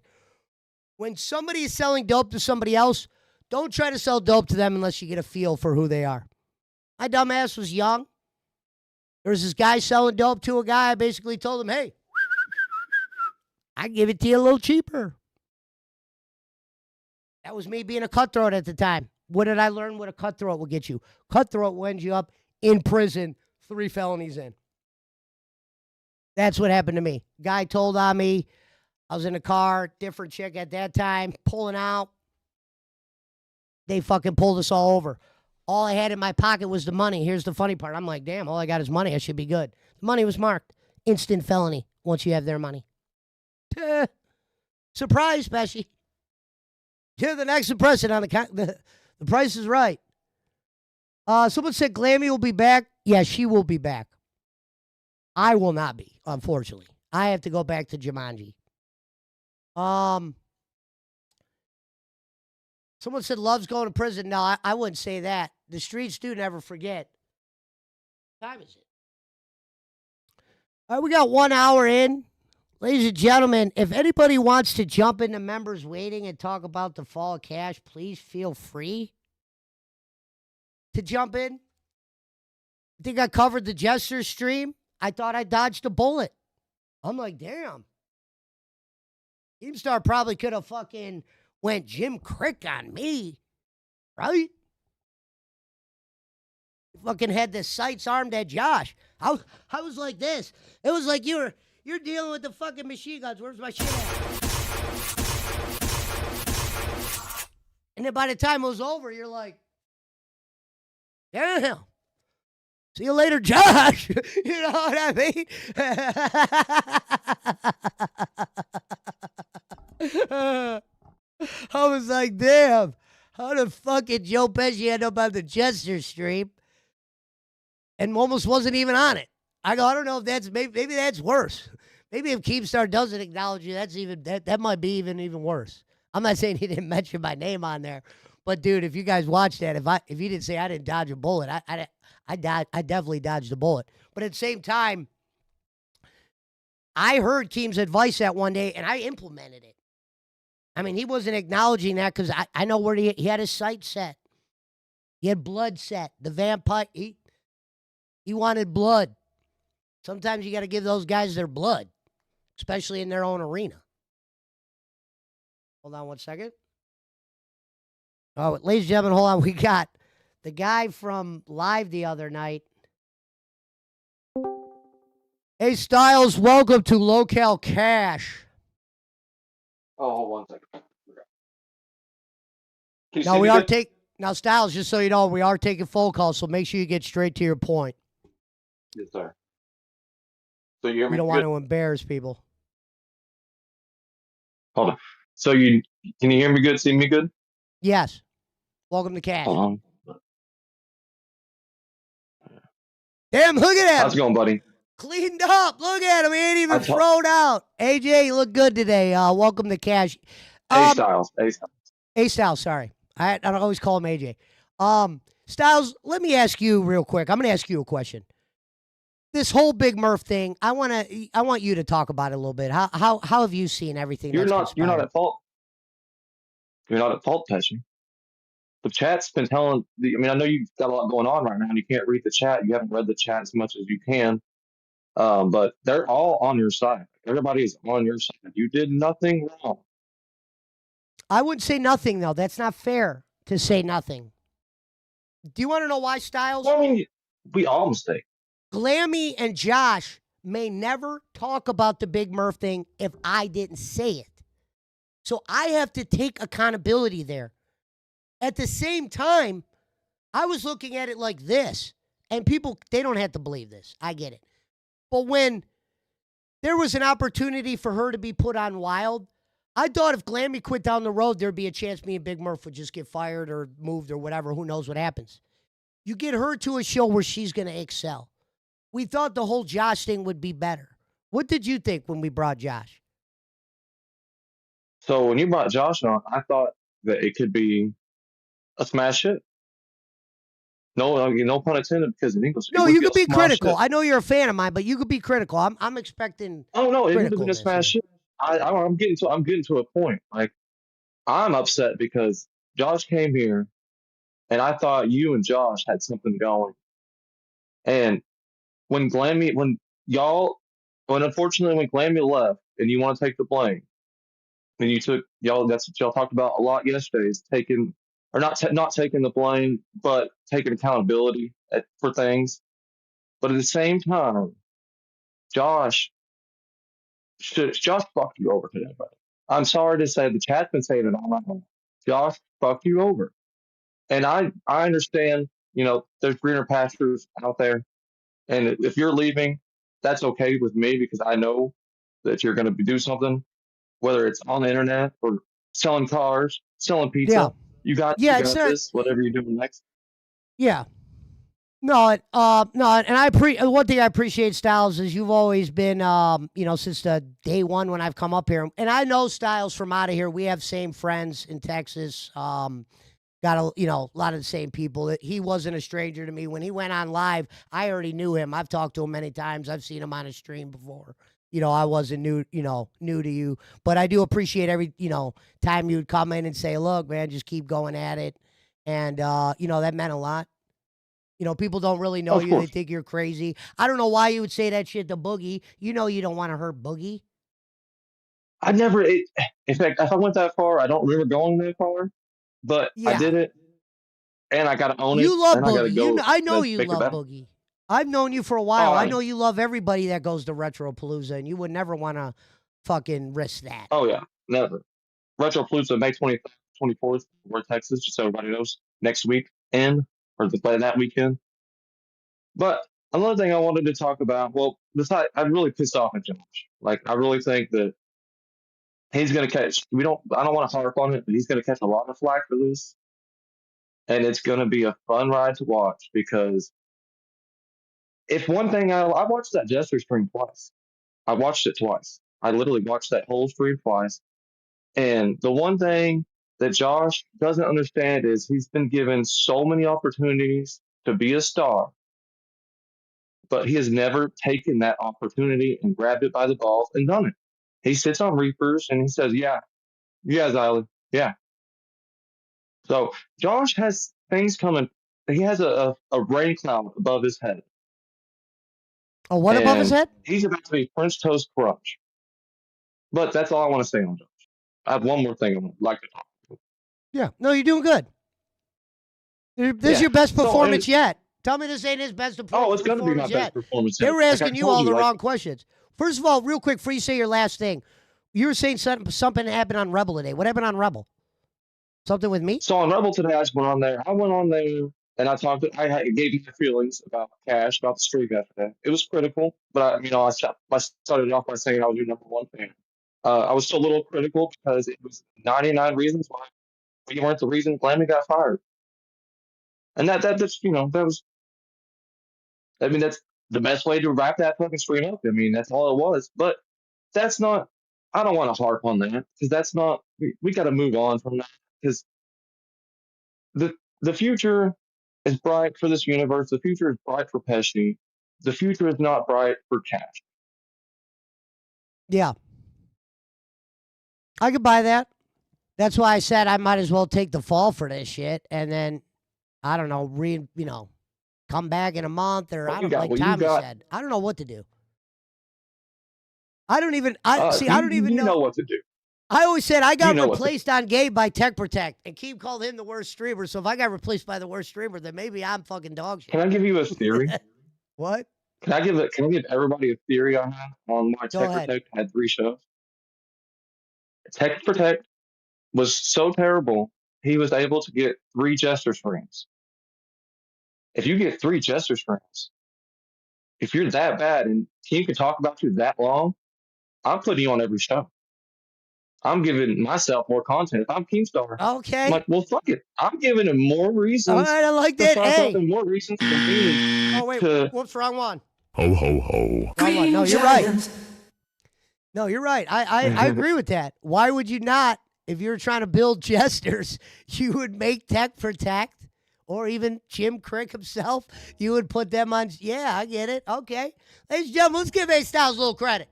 When somebody is selling dope to somebody else, don't try to sell dope to them unless you get a feel for who they are. My dumbass was young. There was this guy selling dope to a guy. I basically told him, hey, I give it to you a little cheaper. That was me being a cutthroat at the time. What did I learn what a cutthroat will get you? Cutthroat will end you up in prison, 3 felonies in. That's what happened to me. Guy told on me. I was in a car, different chick at that time, pulling out. They fucking pulled us all over. All I had in my pocket was the money. Here's the funny part. I'm like, damn, all I got is money. I should be good. The money was marked. Instant felony once you have their money. Surprise, Pesci. You're the next impression on the Price is Right. Someone said Glammy will be back. Yeah, she will be back. I will not be, unfortunately. I have to go back to Jumanji. Someone said Love's going to prison. No, I wouldn't say that. The streets do never forget. What time is it? All right, we got 1 hour in. Ladies and gentlemen, if anybody wants to jump into members waiting and talk about the fall of cash, please feel free to jump in. I think I covered the Jester stream. I thought I dodged a bullet. I'm like, damn. Keemstar probably could have fucking went Jim Crick on me, right? Fucking had the sights armed at Josh. I was like this. It was like you're dealing with the fucking machine guns. Where's my shit at? And then by the time it was over, you're like, damn. See you later, Josh. You know what I mean? I was like, damn. How the fucking Joe Pesci end up on the Jester stream and almost wasn't even on it? I go, I don't know if that's maybe that's worse. Maybe if Keemstar doesn't acknowledge you, that's even that might be even worse. I'm not saying he didn't mention my name on there, but dude, if you guys watched that, if you didn't say I didn't dodge a bullet, I definitely dodged a bullet. But at the same time, I heard Keem's advice that one day and I implemented it. I mean, he wasn't acknowledging that because I know where he had his sight set. He had blood set. The vampire, he wanted blood. Sometimes you got to give those guys their blood, especially in their own arena. Hold on 1 second. Oh, ladies and gentlemen, hold on. We got the guy from Live the other night. Hey, Styles, welcome to Local Cash. Oh, hold 1 second. Can you Now, see we me are good? now, Styles, just so you know, we are taking phone calls, so make sure you get straight to your point. Yes, sir. So you hear me We don't good? want to embarrass people. Hold on. So can you hear me good? See me good? Yes. Welcome to Cash. Hold on. Damn, look at How's it him. going, buddy? Cleaned up. Look at him. He ain't even thrown out. AJ, you look good today. Welcome to Cash. Styles. Styles, sorry. I don't always call him AJ. Styles, let me ask you real quick. I'm going to ask you a question. This whole Big Murph thing, I want you to talk about it a little bit. How have you seen everything? You're that's not at fault. You're not at fault, Pesci. The chat's been telling. I know you've got a lot going on right now, and you can't read the chat. You haven't read the chat as much as you can, but they're all on your side. Everybody is on your side. You did nothing wrong. I wouldn't say nothing though. That's not fair to say nothing. Do you want to know why, Styles? Well, I mean, we all mistake. Glammy and Josh may never talk about the Big Murph thing if I didn't say it. So I have to take accountability there. At the same time, I was looking at it like this, and people, they don't have to believe this. I get it. But when there was an opportunity for her to be put on Wild, I thought if Glammy quit down the road, there'd be a chance me and Big Murph would just get fired or moved or whatever. Who knows what happens? You get her to a show where she's going to excel. We thought the whole Josh thing would be better. What did you think when we brought Josh? So when you brought Josh on, I thought that it could be a smash hit. No pun intended, because in English. No, you could be critical. I know you're a fan of mine, but you could be critical. I'm expecting. Oh no, it would have been a criticalness smash here. hit. I'm getting to a point. Like, I'm upset because Josh came here, and I thought you and Josh had something going. And when unfortunately when Glammy left, and you want to take the blame, and you took y'all. That's what y'all talked about a lot yesterday. Is taking or not taking the blame, but taking accountability for things. But at the same time, Josh fucked you over today, buddy. I'm sorry to say, the chat's been saying it all night long. Josh fucked you over. And I understand, there's greener pastures out there. And if you're leaving, that's okay with me, because I know that you're going to do something, whether it's on the internet or selling cars selling pizza. Yeah. You got Yeah, it's not. this. Whatever you're doing next. Yeah. No, and one thing I appreciate, Styles, is you've always been, since the day one when I've come up here, and I know Styles from out of here. We have same friends in Texas. Got a lot of the same people. He wasn't a stranger to me when he went on live. I already knew him. I've talked to him many times. I've seen him on a stream before. I wasn't new to you, but I do appreciate every time you'd come in and say, "Look, man, just keep going at it," and that meant a lot. People don't really know Of you. They course. think you're crazy. I don't know why you would say that shit to Boogie. You don't want to hurt Boogie. I never. In fact, if I went that far, I don't remember going that far. But I Yeah. did it, and I gotta own it, You love and I gotta Boogie. go I know and you make it love better. Boogie. I've known you for a Oh, while. I know you love everybody that goes to Retropalooza, and you would never want to fucking risk that. oh yeah, never. Retropalooza, May 20th, 24th, we're in Texas, just so everybody knows. Next week, by that weekend. But another thing I wanted to talk about, well, besides, I'm really pissed off at Josh. Like, I really think that he's gonna catch. I don't want to harp on it, but he's gonna catch a lot of flack for this, and it's gonna be a fun ride to watch because if one thing I watched that Jester stream twice. I watched it twice. I literally watched that whole stream twice. And the one thing that Josh doesn't understand is he's been given so many opportunities to be a star, but he has never taken that opportunity and grabbed it by the balls and done it. He sits on Reapers and he says, "Yeah, yeah, Zyla, yeah." So Josh has things coming. He has a rain cloud above his head, Oh, what above his and head? he's about to be French toast crunch. But that's all I want to say on Josh. I have one more thing I would like to talk about. Yeah. No, you're doing good. This is Yeah. your best So, performance yet. Tell me this ain't his best it's performance going to be my best yet. performance. They Yet. were Like I asking you told all the like, wrong questions. First of all, real quick, before you say your last thing, you were saying something happened on Rebel today. What happened on Rebel? Something with me? So on Rebel today, I just went on there. I went on there and I talked. Gave you my feelings about Cash, about the streak yesterday. It was critical, but I started off by saying I was your number one fan. I was still a little critical because it was 99 reasons why we weren't the reason Glammy got fired, and that's that was. I mean, that's the best way to wrap that fucking stream up. I mean, that's all it was. But that's not. I don't want to harp on that because that's not. We got to move on from that because the the future is bright for this universe. The future is bright for Pesci. The future is not bright for Cash. Yeah. I could buy that. That's why I said I might as well take the fall for this shit and then, I don't know, come back in a month or I don't know, like Tommy said. I don't know what to do. I don't even, I don't even know what to do. I always said I got replaced on Gabe by Tech Protect, and Keem called him the worst streamer. So if I got replaced by the worst streamer, then maybe I'm fucking dog shit. Can I give you a theory? What? Can I give everybody a theory I have on why Tech Protect had 3 shows? Tech Protect was so terrible, he was able to get 3 Jester streams. If you get 3 Jester streams, if you're that bad and Keem can talk about you that long, I'm putting you on every show. I'm giving myself more content. If I'm Keemstar, Okay. I'm like, well, fuck it. I'm giving him more reasons. All right, I like that. Hey. More reasons for me. Oh, wait. Whoops, wrong one. Ho, ho, ho. Wrong one. No, you're right. No, you're right. I agree with that. Why would you not, if you're trying to build jesters, you would make Tech Protect or even Jim Crick himself, you would put them on. Yeah, I get it. Okay. Ladies and gentlemen, let's give A-Styles a little credit.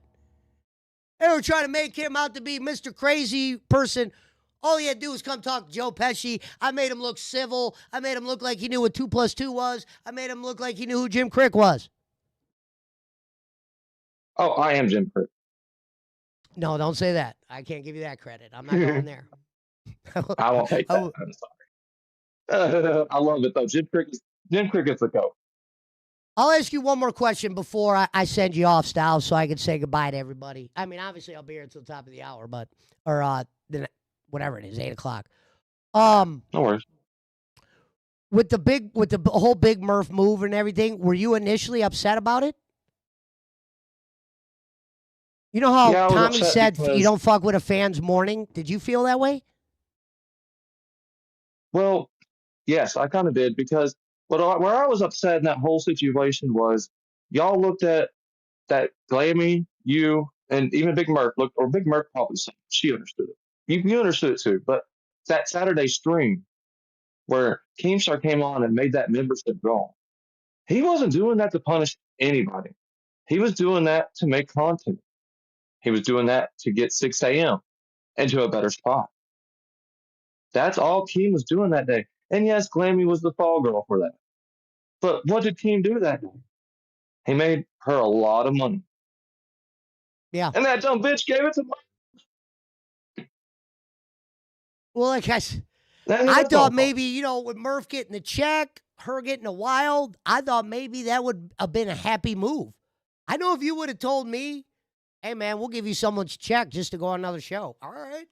They were trying to make him out to be Mr. Crazy person. All he had to do was come talk to Joe Pesci. I made him look civil. I made him look like he knew what 2 + 2 was. I made him look like he knew who Jim Crick was. Oh, I am Jim Crick. No, don't say that. I can't give you that credit. I'm not going there. I won't take that. I'm sorry. I love it, though. Jim Crick is the GOAT. I'll ask you one more question before I send you off, Styles, so I can say goodbye to everybody. I mean, obviously, I'll be here until the top of the hour, whatever it is, 8 o'clock. No worries. With the whole Big Murph move and everything, were you initially upset about it? You know how Tommy said you don't fuck with a fan's mourning? Did you feel that way? Well, yes, I kind of did because where I was upset in that whole situation was y'all looked at that Glammy, you, and even Big Murph looked, or Big Murph probably she understood it. You understood it too, but that Saturday stream where Keemstar came on and made that membership draw, he wasn't doing that to punish anybody. He was doing that to make content. He was doing that to get 6 a.m. into a better spot. That's all Keem was doing that day. And yes, Glammy was the fall girl for that. But what did Keem do that day? He made her a lot of money. Yeah. And that dumb bitch gave it to Well, like I thought maybe, with Murph getting the check, her getting a wild, I thought maybe that would have been a happy move. I know if you would have told me, hey, man, we'll give you someone's check just to go on another show. All right.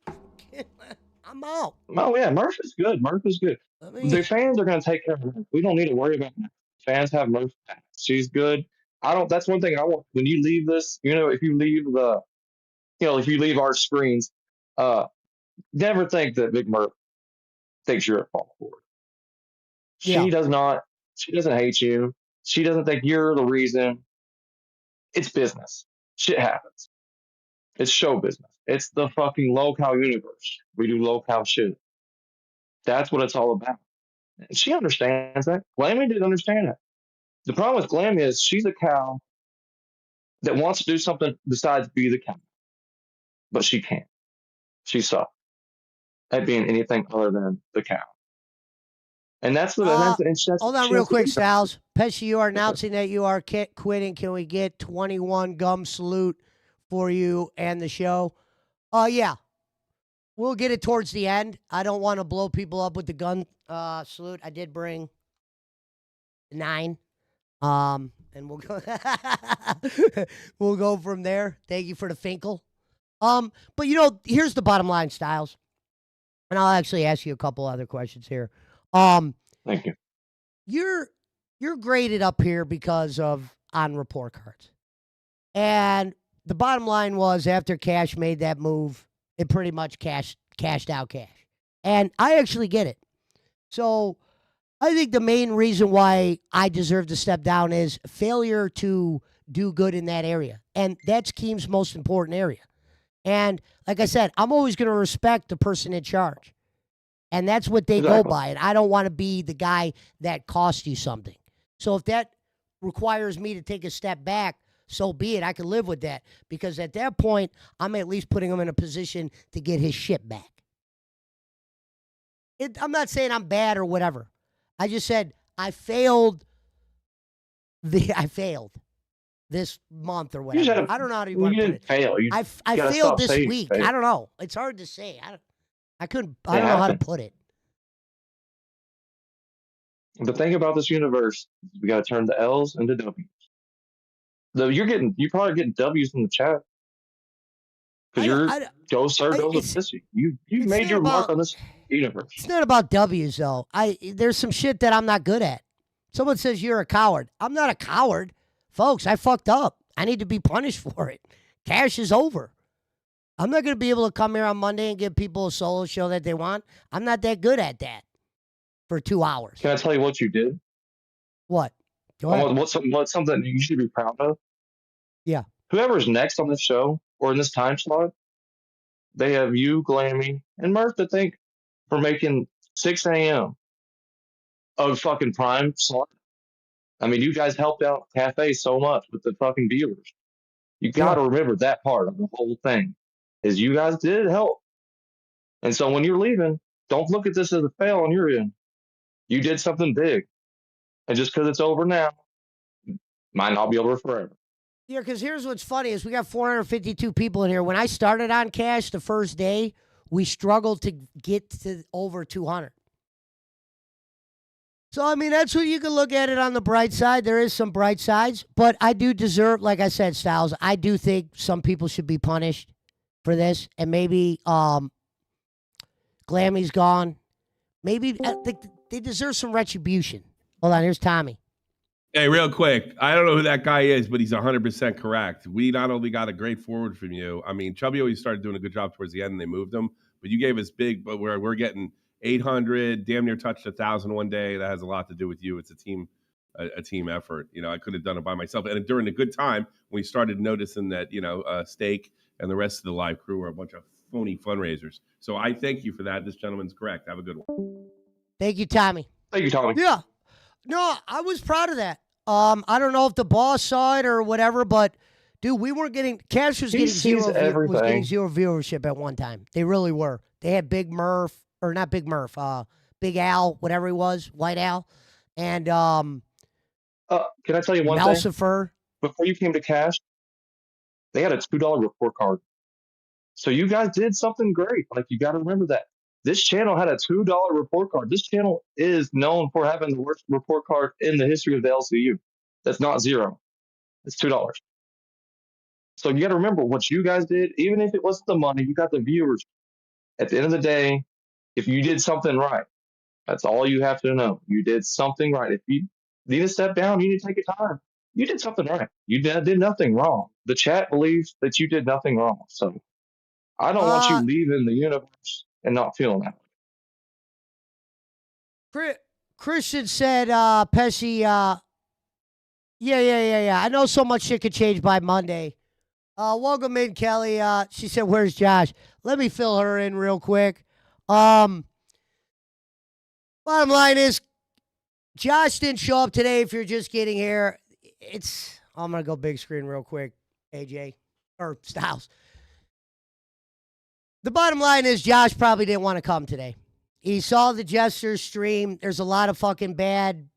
I'm out. Oh, yeah, Murph is good. Murph is good. The fans are going to take care of her. We don't need to worry about that. Fans have Murph back. She's good. That's one thing I want. When you leave this, if you leave if you leave our screens, never think that Big Murph thinks you're at fault for it. She does not. She doesn't hate you. She doesn't think you're the reason. It's business. Shit happens. It's show business. It's the fucking low-cow universe. We do low-cow shit. That's what it's all about. And she understands that. Glammy didn't understand that. The problem with Glammy is she's a cow that wants to do something besides be the cow. But she can't. She sucks at being anything other than the cow. And that's the hold on real quick, Styles. Pesci, you are announcing that you are quitting. Can we get 21 gum salute for you and the show? Yeah. We'll get it towards the end. I don't want to blow people up with the gun salute. I did bring 9. And we'll go we'll go from there. Thank you for the Finkel. But here's the bottom line, Styles. And I'll actually ask you a couple other questions here. Thank you. You're graded up here because of on report cards. And the bottom line was after Cash made that move, it pretty much cashed out Cash. And I actually get it. So I think the main reason why I deserve to step down is failure to do good in that area. And that's Keem's most important area. And like I said, I'm always going to respect the person in charge. And that's what they go by. And I don't want to be the guy that cost you something. So if that requires me to take a step back, so be it. I can live with that. Because at that point, I'm at least putting him in a position to get his shit back. I'm not saying I'm bad or whatever. I just said I failed this month or whatever. I don't know how you want to put it. Fail. I failed this week. I don't know. It's hard to say. I don't know how to put it. The thing about this universe is we got to turn the L's into W's. Though you're probably getting W's in the chat because Joe Pesci. You made your mark on this universe. It's not about W's though. There's some shit that I'm not good at. Someone says you're a coward. I'm not a coward, folks. I fucked up. I need to be punished for it. Cash is over. I'm not going to be able to come here on Monday and give people a solo show that they want. I'm not that good at that for 2 hours. Can I tell you what you did? What? Go ahead. What's something you should be proud of? Yeah. Whoever's next on this show or in this time slot, they have you, Glammy, and Murph to thank for making 6 a.m. a fucking prime slot. I mean, you guys helped out Cafe so much with the fucking viewers. You got to remember that part of the whole thing. Is you guys did help. And so when you're leaving, don't look at this as a fail on your end. You did something big. And just because it's over now, might not be over forever. Yeah, because here's what's funny is we got 452 people in here. When I started on Cash the first day, we struggled to get to over 200. So, I mean, that's what you can look at it on the bright side. There is some bright sides. But I do deserve, like I said, Styles, I do think some people should be punished for this, and maybe Glammy's gone. Maybe they deserve some retribution. Hold on, here's Tommy. Hey, real quick, I don't know who that guy is, but he's 100% correct. We not only got a great forward from you. I mean, Chubby always started doing a good job towards the end, and they moved him. But you gave us big, but we're getting 800, damn near touched 1,000 one day. That has a lot to do with you. It's a team effort. I could have done it by myself. And during the good time, we started noticing that, Steak and the rest of the live crew were a bunch of phony fundraisers. So I thank you for that. This gentleman's correct. Have a good one. Thank you, Tommy. Thank you, Tommy. Yeah. No, I was proud of that. I don't know if the boss saw it or whatever, but dude, we weren't getting Cash was getting zero viewership at one time. They really were. They had Big Murph, or not Big Murph, Big Al, whatever he was, White Al, and can I tell you one thing? Lucifer. Before you came to Cash, they had a $2 report card. So you guys did something great. Like, you got to remember that. This channel had a $2 report card. This channel is known for having the worst report card in the history of the LCU. That's not zero. It's $2. So you got to remember what you guys did. Even if it wasn't the money, you got the viewers. At the end of the day, if you did something right, that's all you have to know. You did something right. If you need to step down, you need to take your time. You did something right. You did nothing wrong. The chat believes that you did nothing wrong. So I don't want you leaving the universe and not feeling that way. Christian said, Pesci, yeah. I know so much shit could change by Monday. Welcome in, Kelly. She said, where's Josh? Let me fill her in real quick. Bottom line is, Josh didn't show up today. If you're just getting here, I'm going to go big screen real quick, AJ, or Styles. The bottom line is Josh probably didn't want to come today. He saw the Jesters stream. There's a lot of fucking bad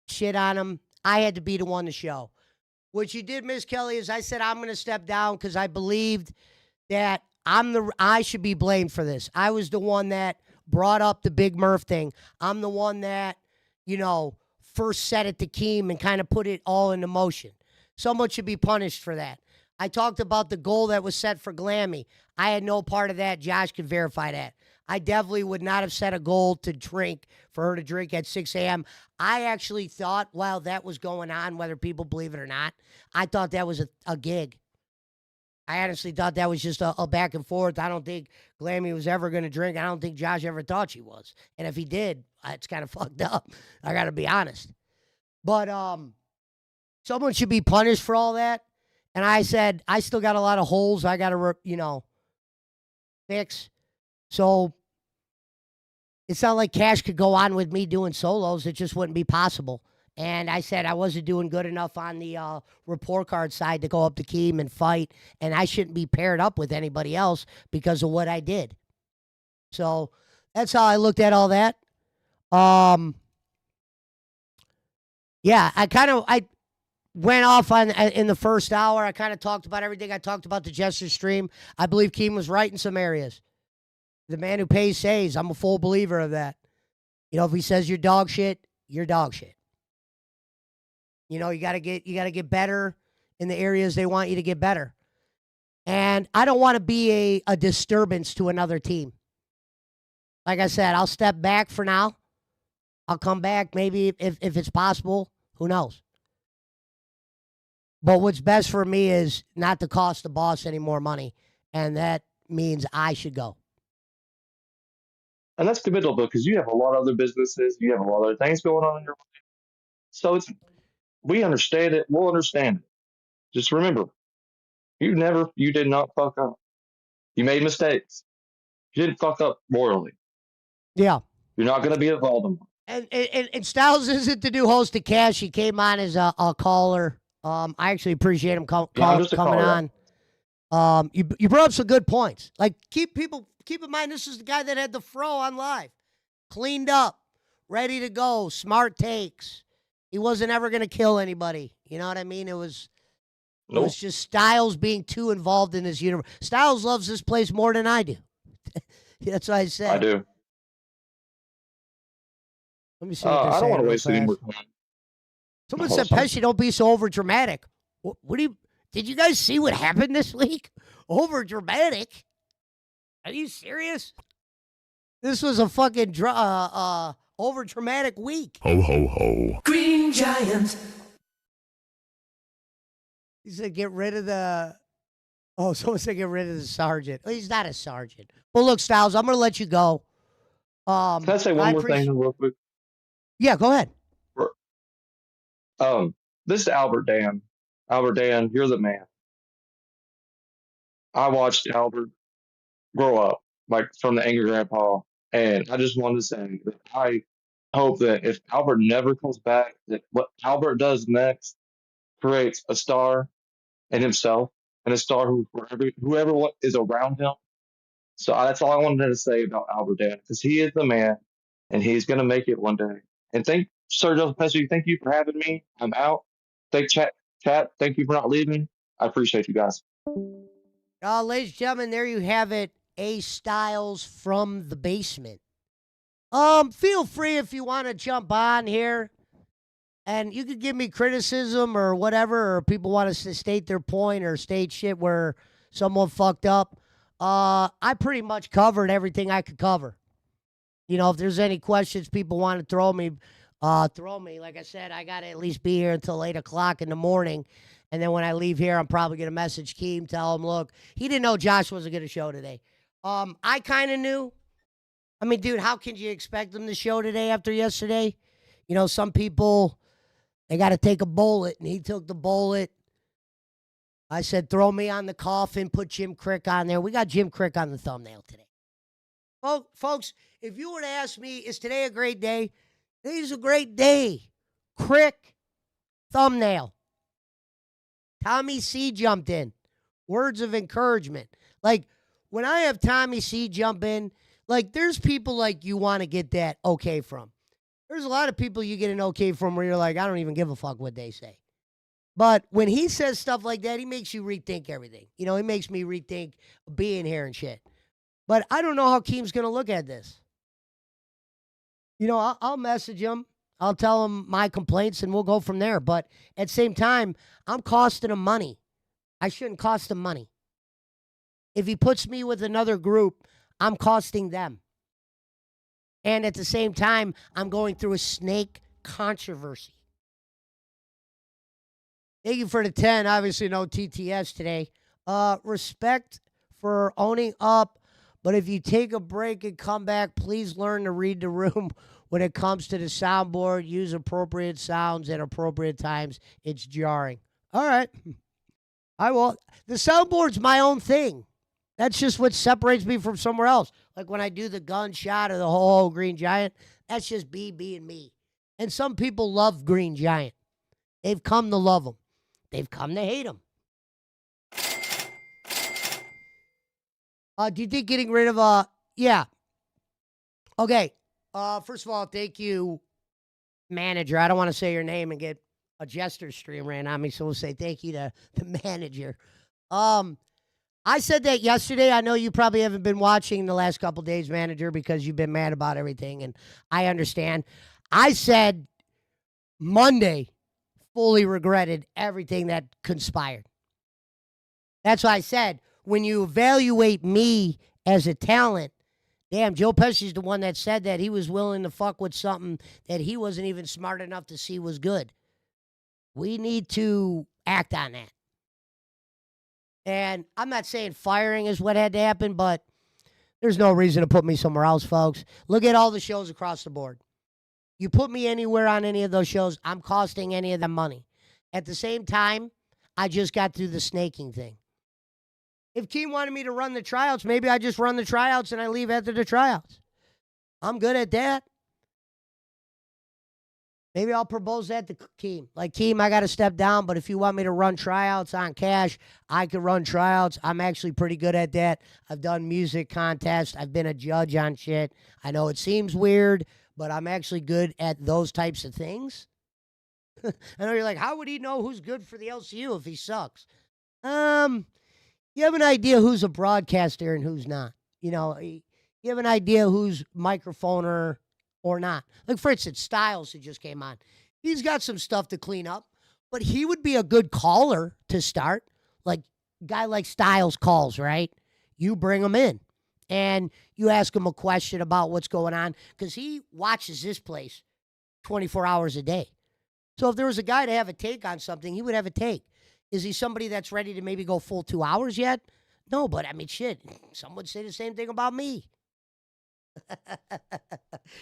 shit on him. I had to be the one to show. What you did, Miss Kelly, is I said I'm going to step down because I believed that I should be blamed for this. I was the one that brought up the Big Murph thing. I'm the one that, first said it to Keem and kind of put it all into motion. Someone should be punished for that. I talked about the goal that was set for Glammy. I had no part of that. Josh could verify that. I definitely would not have set a goal for her to drink at 6 a.m. I actually thought while that was going on, whether people believe it or not, I thought that was a gig. I honestly thought that was just a back and forth. I don't think Glammy was ever going to drink. I don't think Josh ever thought she was. And if he did, it's kind of fucked up. I got to be honest. But someone should be punished for all that. And I said, I still got a lot of holes I got to, fix. So it's not like Cash could go on with me doing solos. It just wouldn't be possible. And I said I wasn't doing good enough on the report card side to go up to Keem and fight. And I shouldn't be paired up with anybody else because of what I did. So that's how I looked at all that. Yeah, I went off in the first hour. I kind of talked about everything. I talked about the Jester stream. I believe Keem was right in some areas. The man who pays says. I'm a full believer of that. If he says you're dog shit, you're dog shit. You gotta get better in the areas they want you to get better. And I don't want to be a disturbance to another team. Like I said, I'll step back for now. I'll come back maybe if it's possible. Who knows? But what's best for me is not to cost the boss any more money. And that means I should go. And that's commendable because you have a lot of other businesses. You have a lot of other things going on in your life. So we understand it. We'll understand it. Just remember, you did not fuck up. You made mistakes. You didn't fuck up morally. Yeah. You're not going to be a Voldemort. And Styles isn't the new host of Cash. He came on as a caller. I actually appreciate him coming on. You brought up some good points. Like, keep in mind, this is the guy that had the fro on live. Cleaned up, ready to go, smart takes. He wasn't ever going to kill anybody. You know what I mean? It was just Styles being too involved in this universe. Styles loves this place more than I do. That's what I said. I do. Let me see what they're I don't want to waste fast. any more time. Someone said, Pesci, don't be so over dramatic. Did you guys see what happened this week? Over dramatic? Are you serious? This was a fucking over dramatic week. Ho, ho, ho. Green Giant. He said, get rid of the. Oh, someone said, get rid of the sergeant. Well, he's not a sergeant. Well, look, Styles, I'm going to let you go. Can I say one I more thing appreciate. real quick? Yeah, go ahead. For- this is Albert Dan. Albert Dan, you're the man. I watched Albert grow up, like from the Angry Grandpa, and I just wanted to say that I hope that if Albert never comes back, that what Albert does next creates a star in himself and a star whoever is around him. So that's all I wanted to say about Albert Dan because he is the man, and he's gonna make it one day. And thank Sir Joseph Pesci, thank you for having me. I'm out. Thank chat. Thank you for not leaving. I appreciate you guys. Ladies and gentlemen, there you have it. A Styles from the basement. Feel free if you want to jump on here, and you could give me criticism or whatever, or people want to state their point or state shit where someone fucked up. I pretty much covered everything I could cover. You know, if there's any questions people want to throw me, throw me. Like I said, I got to at least be here until 8 o'clock in the morning. And then when I leave here, I'm probably going to message Keem, tell him, look, he didn't know Josh wasn't going to show today. I kind of knew. I mean, dude, how can you expect him to show today after yesterday? You know, some people, they got to take a bullet, and he took the bullet. I said, throw me on the coffin, put Jim Crick on there. We got Jim Crick on the thumbnail today. Well, folks, if you were to ask me, is today a great day? Today's a great day. Crick, thumbnail. Tommy C jumped in. Words of encouragement. Like, when I have Tommy C jump in, like, there's people like you want to get that okay from. There's a lot of people you get an okay from where you're like, I don't even give a fuck what they say. But when he says stuff like that, he makes you rethink everything. You know, he makes me rethink being here and shit. But I don't know how Keem's going to look at this. You know, I'll message him. I'll tell him my complaints, and we'll go from there. But at the same time, I'm costing him money. I shouldn't cost him money. If he puts me with another group, I'm costing them. And at the same time, I'm going through a snake controversy. Thank you for the 10. Obviously, no TTS today. Respect for owning up. But if you take a break and come back, please learn to read the room when it comes to the soundboard. Use appropriate sounds at appropriate times. It's jarring. All right. I will. The soundboard's my own thing. That's just what separates me from somewhere else. Like when I do the gunshot or the whole Green Giant, that's just me being me. And some people love Green Giant. They've come to love him. They've come to hate him. Do you think getting rid of yeah. Okay. First of all, thank you, manager. I don't want to say your name and get a jester stream ran on me, so we'll say thank you to the manager. I said that yesterday. I know you probably haven't been watching the last couple days, manager, because you've been mad about everything, and I understand. I said Monday, fully regretted everything that conspired. That's why I said, when you evaluate me as a talent, damn, Joe Pesci's the one that said that he was willing to fuck with something that he wasn't even smart enough to see was good. We need to act on that. And I'm not saying firing is what had to happen, but there's no reason to put me somewhere else, folks. Look at all the shows across the board. You put me anywhere on any of those shows, I'm costing any of them money. At the same time, I just got through the snaking thing. If Keem wanted me to run the tryouts, maybe I just run the tryouts and I leave after the tryouts. I'm good at that. Maybe I'll propose that to Keem. Like, Keem, I got to step down, but if you want me to run tryouts on cash, I can run tryouts. I'm actually pretty good at that. I've done music contests. I've been a judge on shit. I know it seems weird, but I'm actually good at those types of things. I know you're like, how would he know who's good for the LCU if he sucks? You have an idea who's a broadcaster and who's not. You know, you have an idea who's microphoner or not. Like, for instance, Styles, who just came on. He's got some stuff to clean up, but he would be a good caller to start. Like, a guy like Styles calls, right? You bring him in, and you ask him a question about what's going on, because he watches this place 24 hours a day. So if there was a guy to have a take on something, he would have a take. Is he somebody that's ready to maybe go full 2 hours yet? No, but I mean, shit, some would say the same thing about me.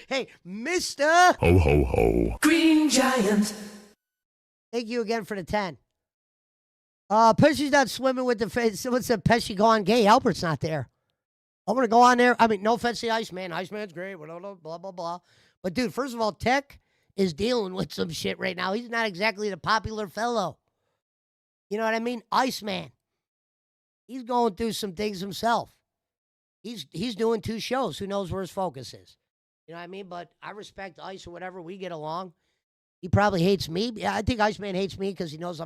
Hey, Mr. Ho, ho, ho. Green Giant. Thank you again for the 10. Pesci's not swimming with the face. Someone said Pesci go on gay. Albert's not there. I'm going to go on there. I mean, no offense to Iceman. Iceman's great. Blah, blah, blah, blah. But, dude, first of all, Tech is dealing with some shit right now. He's not exactly the popular fellow. You know what I mean? Iceman. He's going through some things himself. He's doing 2 shows. Who knows where his focus is? You know what I mean? But I respect Ice or whatever. We get along. He probably hates me. Yeah, I think Iceman hates me because he knows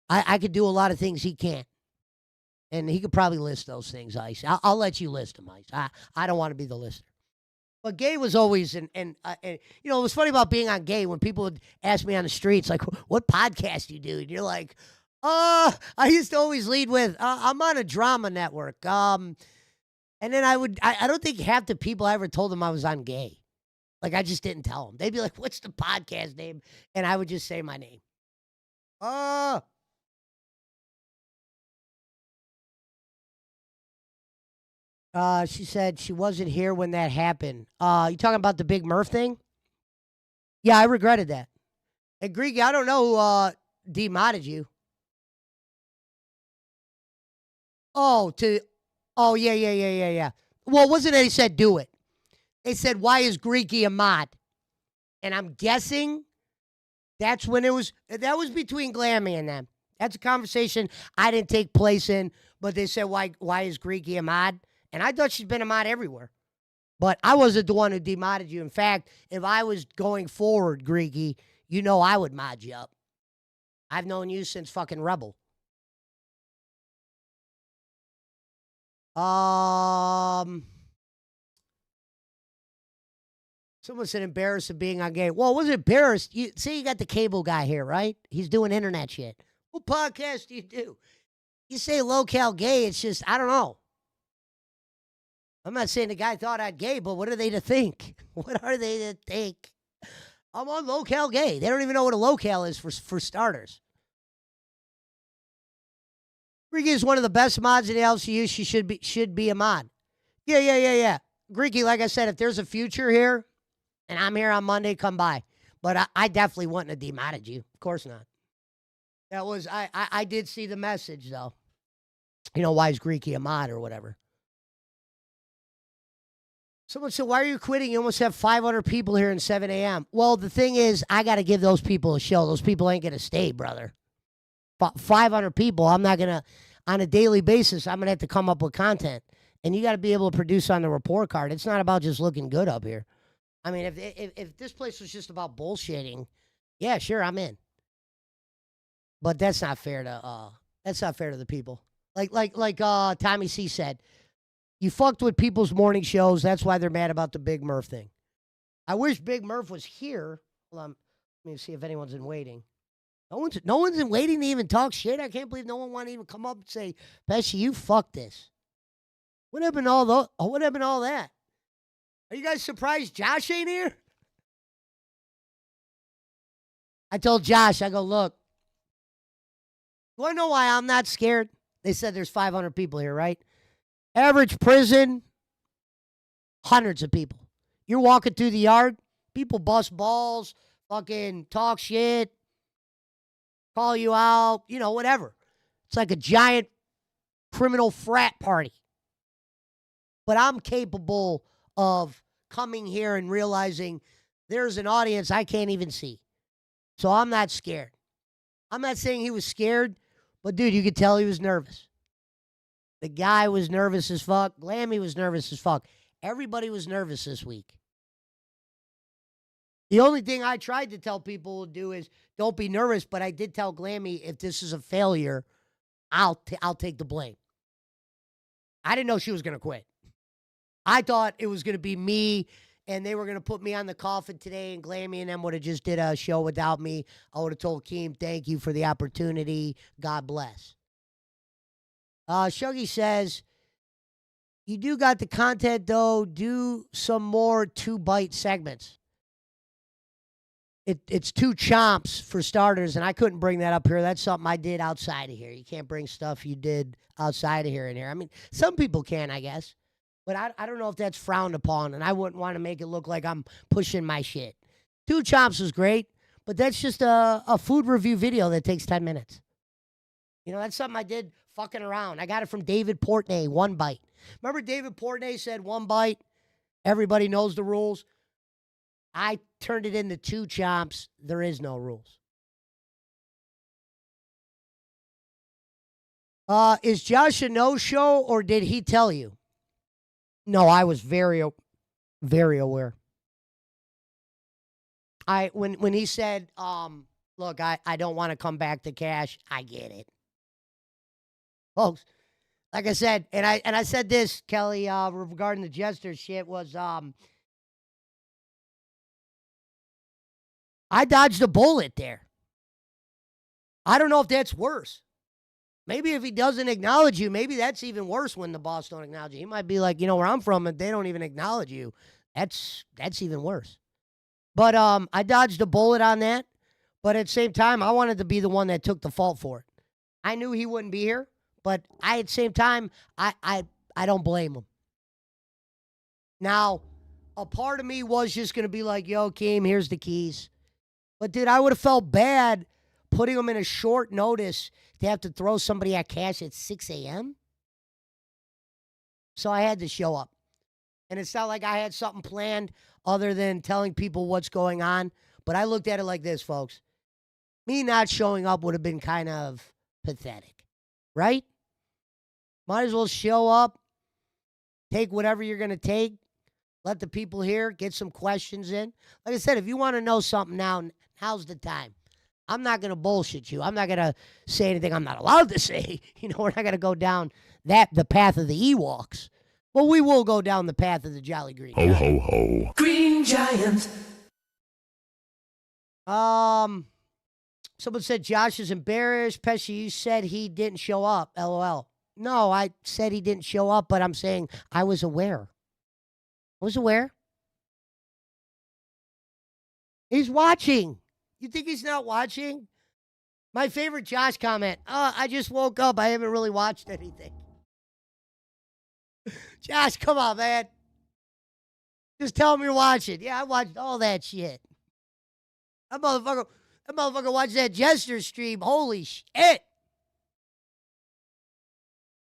I could do a lot of things he can't. And he could probably list those things, Ice. I'll let you list them, Ice. I don't want to be the lister. But Gay was always, and you know, it was funny about being on Gay when people would ask me on the streets, like, what podcast do you do? And you're like, I used to always lead with, I'm on a drama network. And then I don't think half the people I ever told them I was on Gay. Like, I just didn't tell them. They'd be like, what's the podcast name? And I would just say my name. She said she wasn't here when that happened. You talking about the Big Murph thing? Yeah, I regretted that. And Greek, I don't know who demodded you. Oh, yeah. Well, it wasn't that he said do it. They said, why is Greeky a mod? And I'm guessing that's when that was between Glammy and them. That's a conversation I didn't take place in, but they said, why is Greeky a mod? And I thought she's been a mod everywhere. But I wasn't the one who demodded you. In fact, if I was going forward, Greeky, you know I would mod you up. I've known you since fucking Rebel. Someone said embarrassed of being on Gay. Well, wasn't embarrassed. You got the cable guy here, right? He's doing internet shit. What podcast do you do? You say locale gay, it's just, I don't know. I'm not saying the guy thought I'd gay, but what are they to think? What are they to think? I'm on locale gay. They don't even know what a locale is for starters. Greeky is one of the best mods in the LCU. She should be a mod. Yeah. Greeky, like I said, if there's a future here and I'm here on Monday, come by. But I definitely wouldn't have demodded you. Of course not. That was, I did see the message, though. You know, why is Greeky a mod or whatever? Someone said, why are you quitting? You almost have 500 people here in 7 a.m. Well, the thing is, I got to give those people a show. Those people ain't going to stay, brother. 500 people, I'm not going to, on a daily basis, I'm going to have to come up with content. And you got to be able to produce on the report card. It's not about just looking good up here. I mean, if this place was just about bullshitting, yeah, sure, I'm in. But that's not fair to the people. Like Tommy C said, you fucked with people's morning shows. That's why they're mad about the Big Murph thing. I wish Big Murph was here. Hold on, let me see if anyone's in waiting. No one's in waiting to even talk shit. I can't believe no one wanted to even come up and say, Pesci, you fucked this. What happened to all that? Are you guys surprised Josh ain't here? I told Josh, I go, look, you want to know why I'm not scared? They said there's 500 people here, right? Average prison, hundreds of people. You're walking through the yard, people bust balls, fucking talk shit, call you out, you know, whatever. It's like a giant criminal frat party. But I'm capable of coming here and realizing there's an audience I can't even see. So I'm not scared. I'm not saying he was scared, but dude, you could tell he was nervous. The guy was nervous as fuck. Glammy was nervous as fuck. Everybody was nervous this week. The only thing I tried to tell people to do is don't be nervous, but I did tell Glammy if this is a failure, I'll take the blame. I didn't know she was going to quit. I thought it was going to be me, and they were going to put me on the coffin today, and Glammy and them would have just did a show without me. I would have told Keem, thank you for the opportunity. God bless. Shuggy says, you do got the content, though. Do some more 2-bite segments. It's 2 chomps for starters, and I couldn't bring that up here. That's something I did outside of here. You can't bring stuff you did outside of here in here. I mean, some people can, I guess. But I don't know if that's frowned upon, and I wouldn't want to make it look like I'm pushing my shit. Two Chomps is great, but that's just a food review video that takes 10 minutes. You know, that's something I did fucking around. I got it from David Portnoy, One Bite. Remember David Portnoy said one bite, everybody knows the rules? I turned it into Two Chomps, there is no rules. Is Josh a no-show, or did he tell you? No, I was very aware. When he said, look, I don't want to come back to cash, I get it. Folks, like I said, and I said this, Kelly, regarding the Jester shit was I dodged a bullet there. I don't know if that's worse. Maybe if he doesn't acknowledge you, maybe that's even worse when the boss don't acknowledge you. He might be like, you know, where I'm from, and they don't even acknowledge you. That's even worse. But I dodged a bullet on that. But at the same time, I wanted to be the one that took the fault for it. I knew he wouldn't be here, but at the same time, I don't blame him. Now, a part of me was just going to be like, yo, Keem, here's the keys. But, dude, I would have felt bad putting him in a short notice to have to throw somebody at cash at 6 a.m. So I had to show up. And it's not like I had something planned other than telling people what's going on. But I looked at it like this, folks. Me not showing up would have been kind of pathetic, right? Might as well show up, take whatever you're going to take, let the people hear, get some questions in. Like I said, if you want to know something now, now's the time. I'm not going to bullshit you. I'm not going to say anything I'm not allowed to say. You know, we're not going to go down the path of the Ewoks. But we will go down the path of the Jolly Green. Ho, ho, ho. Green Giant. Someone said Josh is embarrassed. Pesci, you said he didn't show up. LOL. No, I said he didn't show up, but I'm saying I was aware. I was aware. He's watching. You think he's not watching? My favorite Josh comment. I just woke up. I haven't really watched anything. Josh, come on, man. Just tell him you're watching. Yeah, I watched all that shit. That motherfucker watched that Jester stream. Holy shit.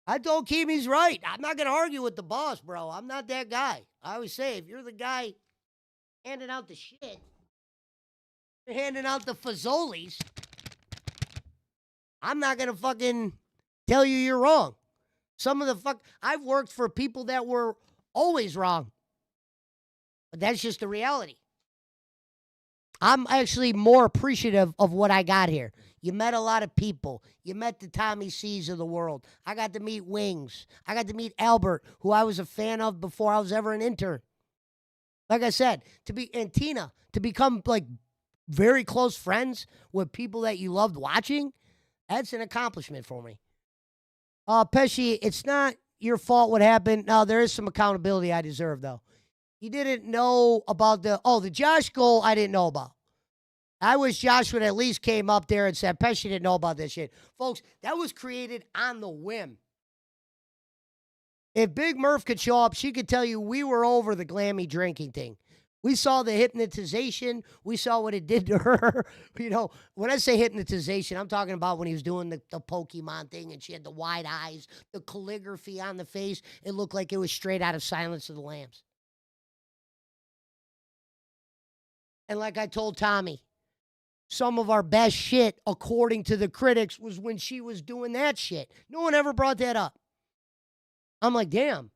I told Keem he's right. I'm not going to argue with the boss, bro. I'm not that guy. I always say, if you're the guy handing out the shit, you're handing out the fazoli's, I'm not going to fucking tell you you're wrong. I've worked for people that were always wrong. But that's just the reality. I'm actually more appreciative of what I got here. You met a lot of people. You met the Tommy C's of the world. I got to meet Wings. I got to meet Albert, who I was a fan of before I was ever an intern. Like I said, and Tina, to become like very close friends with people that you loved watching, that's an accomplishment for me. Pesci, it's not your fault what happened. No, there is some accountability I deserve, though. You didn't know about the Josh goal I didn't know about. I wish Josh would at least came up there and said, Pesci didn't know about this shit. Folks, that was created on the whim. If Big Murph could show up, she could tell you we were over the glammy drinking thing. We saw the hypnotization. We saw what it did to her. You know, when I say hypnotization, I'm talking about when he was doing the Pokemon thing and she had the wide eyes, the calligraphy on the face. It looked like it was straight out of Silence of the Lambs. And like I told Tommy, some of our best shit, according to the critics, was when she was doing that shit. No one ever brought that up. I'm like, damn,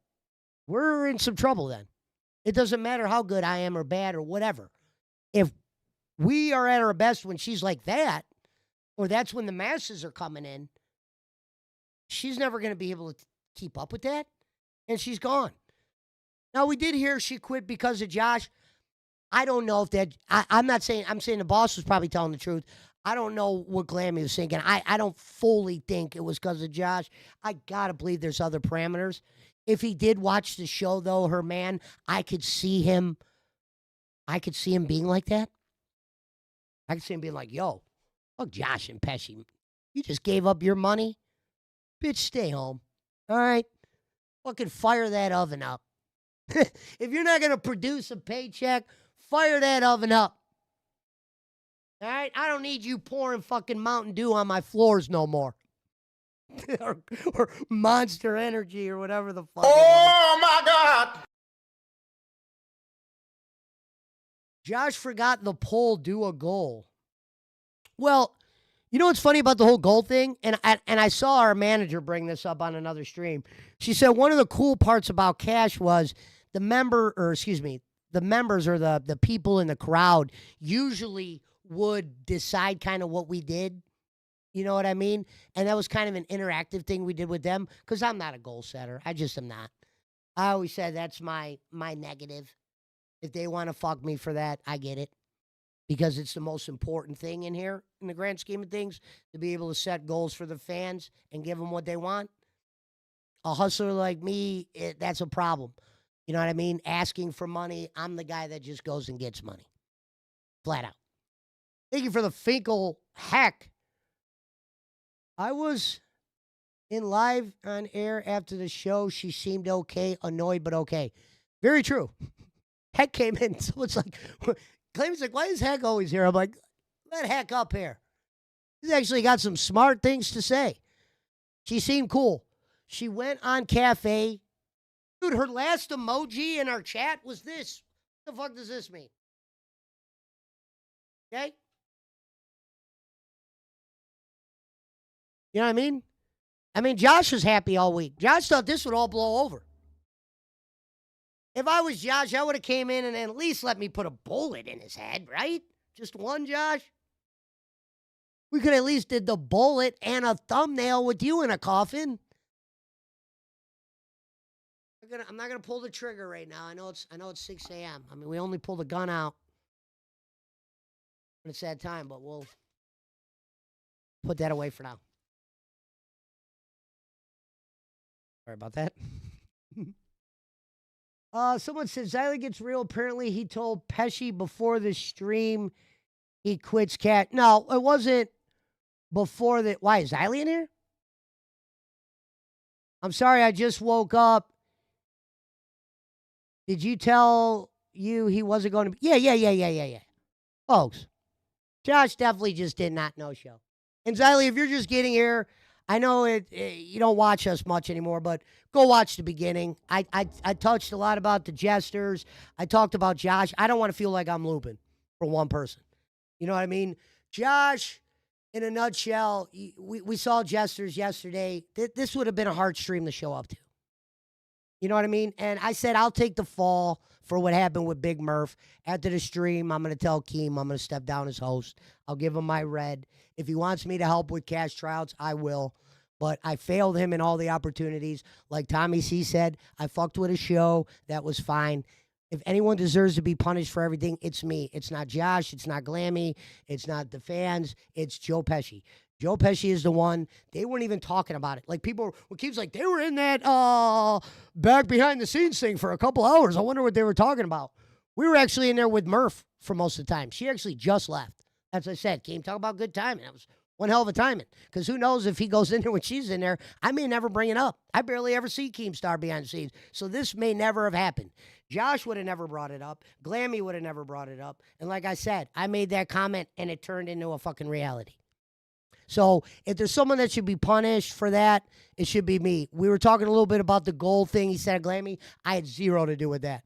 we're in some trouble then. It doesn't matter how good I am or bad or whatever. If we are at our best when she's like that, or that's when the masses are coming in, she's never going to be able to keep up with that, and she's gone. Now, we did hear she quit because of Josh. I don't know if that, I'm saying the boss was probably telling the truth. I don't know what Glammy was thinking. I don't fully think it was because of Josh. I got to believe there's other parameters. If he did watch the show, though, her man, I could see him being like that. I could see him being like, yo, fuck Josh and Pesci. You just gave up your money? Bitch, stay home. All right? Fucking fire that oven up. If you're not going to produce a paycheck, fire that oven up. All right? I don't need you pouring fucking Mountain Dew on my floors no more. or Monster Energy or whatever the fuck. Oh my God! Josh forgot the poll do a goal. Well, you know what's funny about the whole goal thing? And I saw our manager bring this up on another stream. She said one of the cool parts about Cash was the members or the people in the crowd usually would decide kind of what we did. You know what I mean? And that was kind of an interactive thing we did with them because I'm not a goal setter. I just am not. I always said that's my negative. If they want to fuck me for that, I get it. Because it's the most important thing in here, in the grand scheme of things, to be able to set goals for the fans and give them what they want. A hustler like me, that's a problem. You know what I mean? Asking for money, I'm the guy that just goes and gets money. Flat out. Thank you for the Finkel hack. I was in live on air after the show. She seemed okay, annoyed, but okay. Very true. Heck came in. So it's like, Claim's like, why is Heck always here? I'm like, let Heck up here. He's actually got some smart things to say. She seemed cool. She went on cafe. Dude, her last emoji in our chat was this. What the fuck does this mean? Okay? You know what I mean? I mean, Josh was happy all week. Josh thought this would all blow over. If I was Josh, I would have came in and at least let me put a bullet in his head, right? Just one, Josh? We could at least did the bullet and a thumbnail with you in a coffin. I'm not gonna pull the trigger right now. I know it's 6 a.m. I mean, we only pull the gun out when it's that time, but we'll put that away for now. Sorry about that. Someone said Xylee gets real. Apparently, he told Pesci before the stream he quits cat. No, it wasn't before that. Why is Xylee in here? I'm sorry, I just woke up. Did you tell you he wasn't going to be? Yeah. Folks, Josh definitely just did not know show. And Xylee, if you're just getting here, I know you don't watch us much anymore, but go watch the beginning. I touched a lot about the jesters. I talked about Josh. I don't want to feel like I'm looping for one person. You know what I mean? Josh, in a nutshell, we saw jesters yesterday. This would have been a hard stream to show up to. You know what I mean? And I said I'll take the fall for what happened with Big Murph. After the stream, I'm going to tell Keem I'm going to step down as host. I'll give him my red. If he wants me to help with cash tryouts, I will. But I failed him in all the opportunities. Like Tommy C said, I fucked with a show. That was fine. If anyone deserves to be punished for everything, it's me. It's not Josh. It's not Glammy. It's not the fans. It's Joe Pesci. Joe Pesci is the one. They weren't even talking about it. Like people, Keem's like, they were in that back behind the scenes thing for a couple hours. I wonder what they were talking about. We were actually in there with Murph for most of the time. She actually just left. As I said, Keem, talk about good timing. That was one hell of a timing. Because who knows if he goes in there when she's in there, I may never bring it up. I barely ever see Keemstar behind the scenes. So this may never have happened. Josh would have never brought it up. Glammy would have never brought it up. And like I said, I made that comment and it turned into a fucking reality. So if there's someone that should be punished for that, it should be me. We were talking a little bit about the goal thing. He said, Glammy, I had zero to do with that.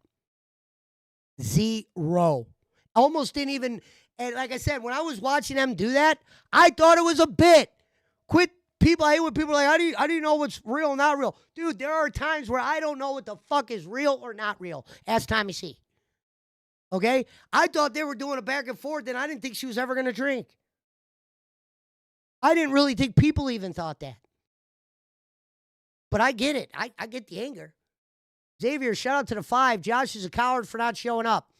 Zero. Almost didn't even, and like I said, when I was watching them do that, I thought it was a bit. Quit people, I hate when people are like, how do you know what's real and not real? Dude, there are times where I don't know what the fuck is real or not real. Ask Tommy C. Okay? I thought they were doing a back and forth and I didn't think she was ever going to drink. I didn't really think people even thought that. But I get it. I get the anger. Xavier, shout out to the 5. Josh is a coward for not showing up.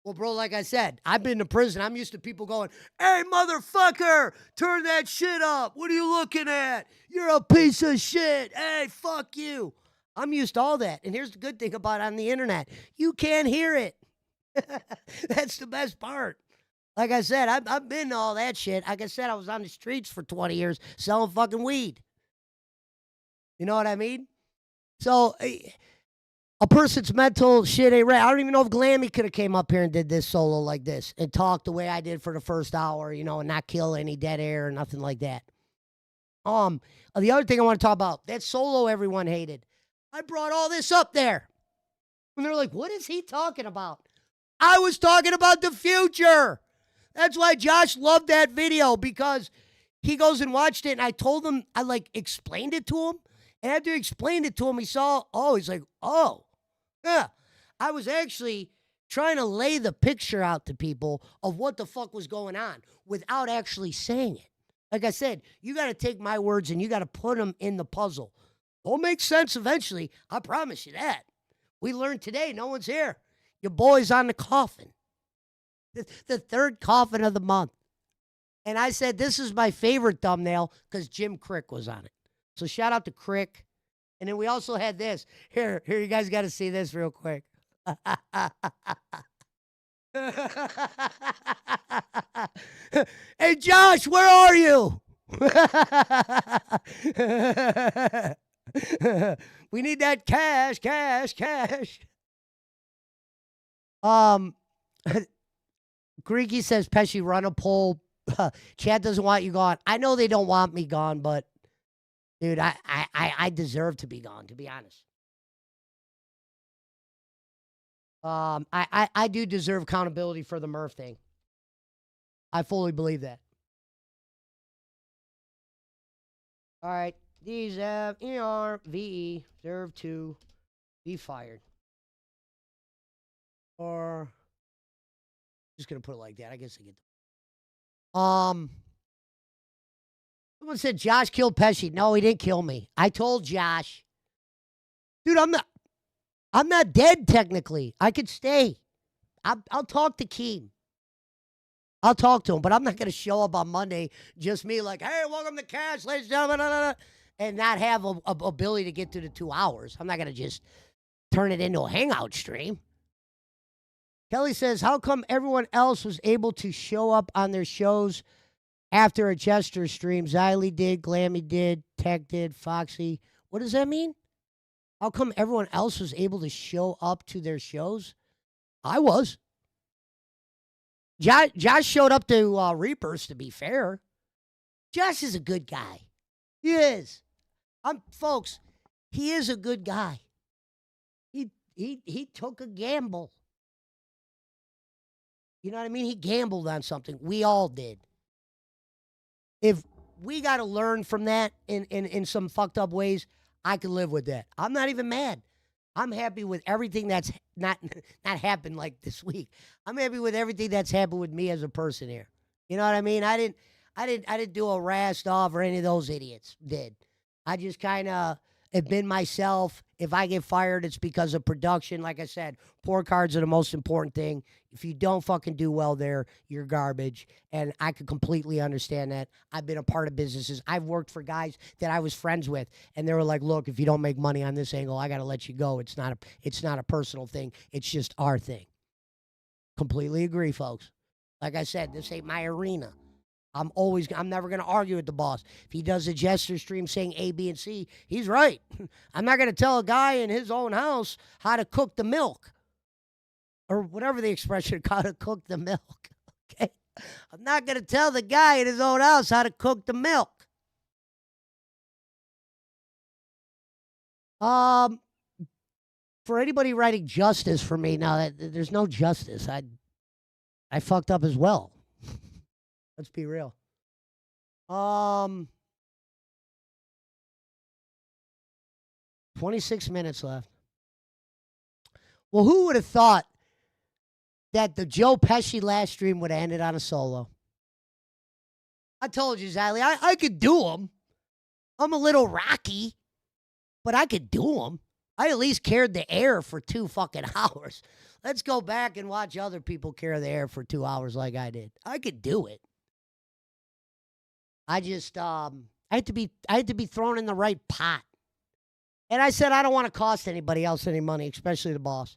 Well, bro, like I said, I've been to prison. I'm used to people going, hey, motherfucker, turn that shit up. What are you looking at? You're a piece of shit. Hey, fuck you. I'm used to all that. And here's the good thing about it on the internet. You can't hear it. That's the best part. Like I said, I've been to all that shit. Like I said, I was on the streets for 20 years selling fucking weed. You know what I mean? So A person's mental shit ain't right. I don't even know if Glammy could have came up here and did this solo like this and talked the way I did for the first hour, and not kill any dead air or nothing like that. The other thing I want to talk about, that solo everyone hated. I brought all this up there. And they're like, what is he talking about? I was talking about the future. That's why Josh loved that video, because he goes and watched it, and I told him, I explained it to him. And after I explained it to him, he's like, oh, yeah. I was actually trying to lay the picture out to people of what the fuck was going on without actually saying it. Like I said, you got to take my words and you got to put them in the puzzle. It'll make sense eventually. I promise you that. We learned today, no one's here. Your boy's on the coffin. The third coffin of the month. And I said, this is my favorite thumbnail because Jim Crick was on it. So shout out to Crick. And then we also had this. Here, you guys got to see this real quick. Hey, Josh, where are you? We need that cash. Greeky says, Pesci, run a poll. Chad doesn't want you gone. I know they don't want me gone, but dude, I deserve to be gone, to be honest. I do deserve accountability for the Murph thing. I fully believe that. All right. These ERVE deserve to be fired. Or just gonna put it like that. I guess I get someone said Josh killed Pesci. No, he didn't kill me. I told Josh. Dude, I'm not dead technically. I could stay. I'll talk to Keem. I'll talk to him, but I'm not going to show up on Monday, just me like, hey, welcome to Cash, ladies and gentlemen, and not have a ability to get to the 2 hours. I'm not going to just turn it into a hangout stream. Kelly says, how come everyone else was able to show up on their shows after a Jester stream? Xylee did, Glammy did, Tech did, Foxy. What does that mean? How come everyone else was able to show up to their shows? I was. Josh showed up to Reapers, to be fair. Josh is a good guy. He is. Folks, he is a good guy. He took a gamble. You know what I mean? He gambled on something. We all did. If we got to learn from that in some fucked up ways, I can live with that. I'm not even mad. I'm happy with everything that's not happened like this week. I'm happy with everything that's happened with me as a person here. You know what I mean? I didn't do a rast off or any of those idiots did. I just kind of have been myself. If I get fired, it's because of production. Like I said, poor cards are the most important thing. If you don't fucking do well there, you're garbage. And I could completely understand that. I've been a part of businesses. I've worked for guys that I was friends with, and they were like, look, if you don't make money on this angle, I got to let you go. It's not a personal thing. It's just our thing. Completely agree, folks. Like I said, this ain't my arena. I'm never going to argue with the boss. If he does a Jester stream saying A, B, and C, he's right. I'm not going to tell a guy in his own house how to cook the milk. Or whatever the expression, how to cook the milk. Okay? I'm not going to tell the guy in his own house how to cook the milk. For anybody writing justice for me, now there's no justice. I fucked up as well. Let's be real. 26 minutes left. Well, who would have thought that the Joe Pesci last stream would have ended on a solo? I told you, Xylee, I could do them. I'm a little rocky, but I could do them. I at least carried the air for 2 fucking hours. Let's go back and watch other people carry the air for 2 hours like I did. I could do it. I just, I had to be thrown in the right pot. And I said, I don't want to cost anybody else any money, especially the boss.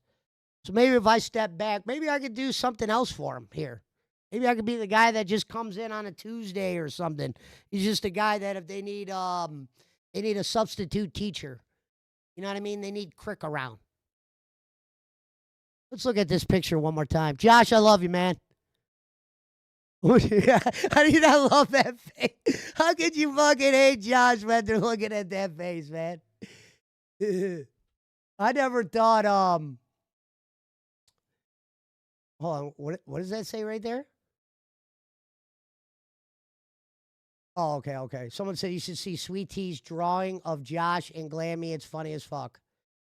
So maybe if I step back, maybe I could do something else for him here. Maybe I could be the guy that just comes in on a Tuesday or something. He's just a guy that if they need a substitute teacher, you know what I mean? They need Crick around. Let's look at this picture one more time. Josh, I love you, man. How do you not love that face? How could you fucking hate Josh when they're looking at that face, man? I never thought, hold on, what does that say right there? Oh, okay. Someone said you should see Sweet Tea's drawing of Josh and Glammy. It's funny as fuck.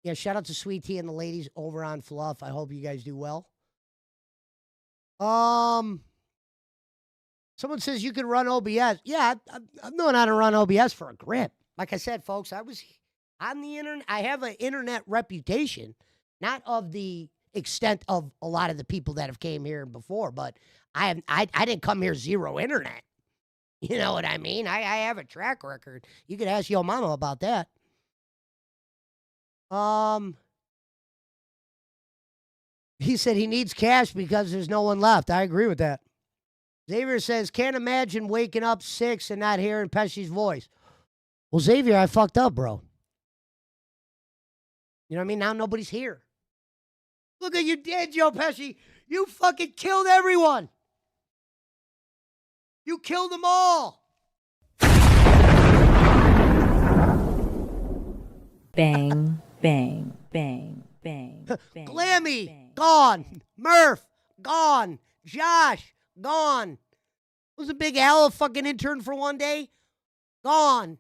Yeah, shout out to Sweet Tea and the ladies over on Fluff. I hope you guys do well. Someone says you could run OBS. Yeah, I've known how to run OBS for a grip. Like I said, folks, I was on the internet. I have an internet reputation, not of the extent of a lot of the people that have came here before, but I didn't come here zero internet. You know what I mean? I have a track record. You could ask your mama about that. He said he needs cash because there's no one left. I agree with that. Xavier says, can't imagine waking up 6 and not hearing Pesci's voice. Well, Xavier, I fucked up, bro. You know what I mean? Now nobody's here. Look what you did, Joe Pesci. You fucking killed everyone. You killed them all. Bang, bang, bang, bang, bang. Glammy, bang, gone. bang. Murph, gone. Josh, gone. Was a Big Al a fucking intern for one day? Gone.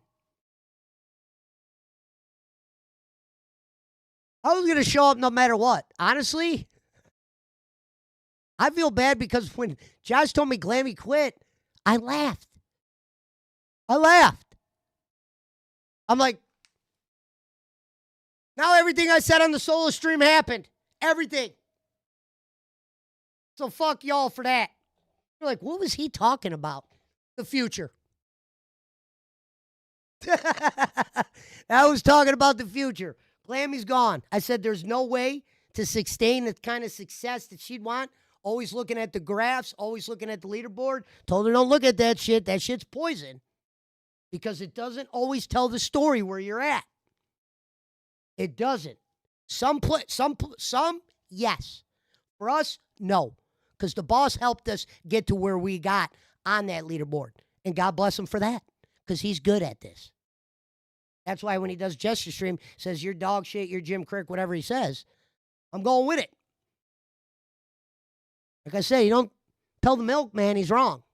I was going to show up no matter what. Honestly, I feel bad because when Josh told me Glammy quit, I laughed. I'm like, now everything I said on the solo stream happened. Everything. So fuck y'all for that. You're like, what was he talking about? The future. I was talking about the future. Glammy's gone. I said there's no way to sustain the kind of success that she'd want. Always looking at the graphs, always looking at the leaderboard. Told her don't look at that shit. That shit's poison. Because it doesn't always tell the story where you're at. It doesn't. Some, yes. For us, no. Because the boss helped us get to where we got on that leaderboard. And God bless him for that. Because he's good at this. That's why when he does gesture stream, says you're dog shit, you're Jim Crick, whatever he says, I'm going with it. Like I say, you don't tell the milkman he's wrong.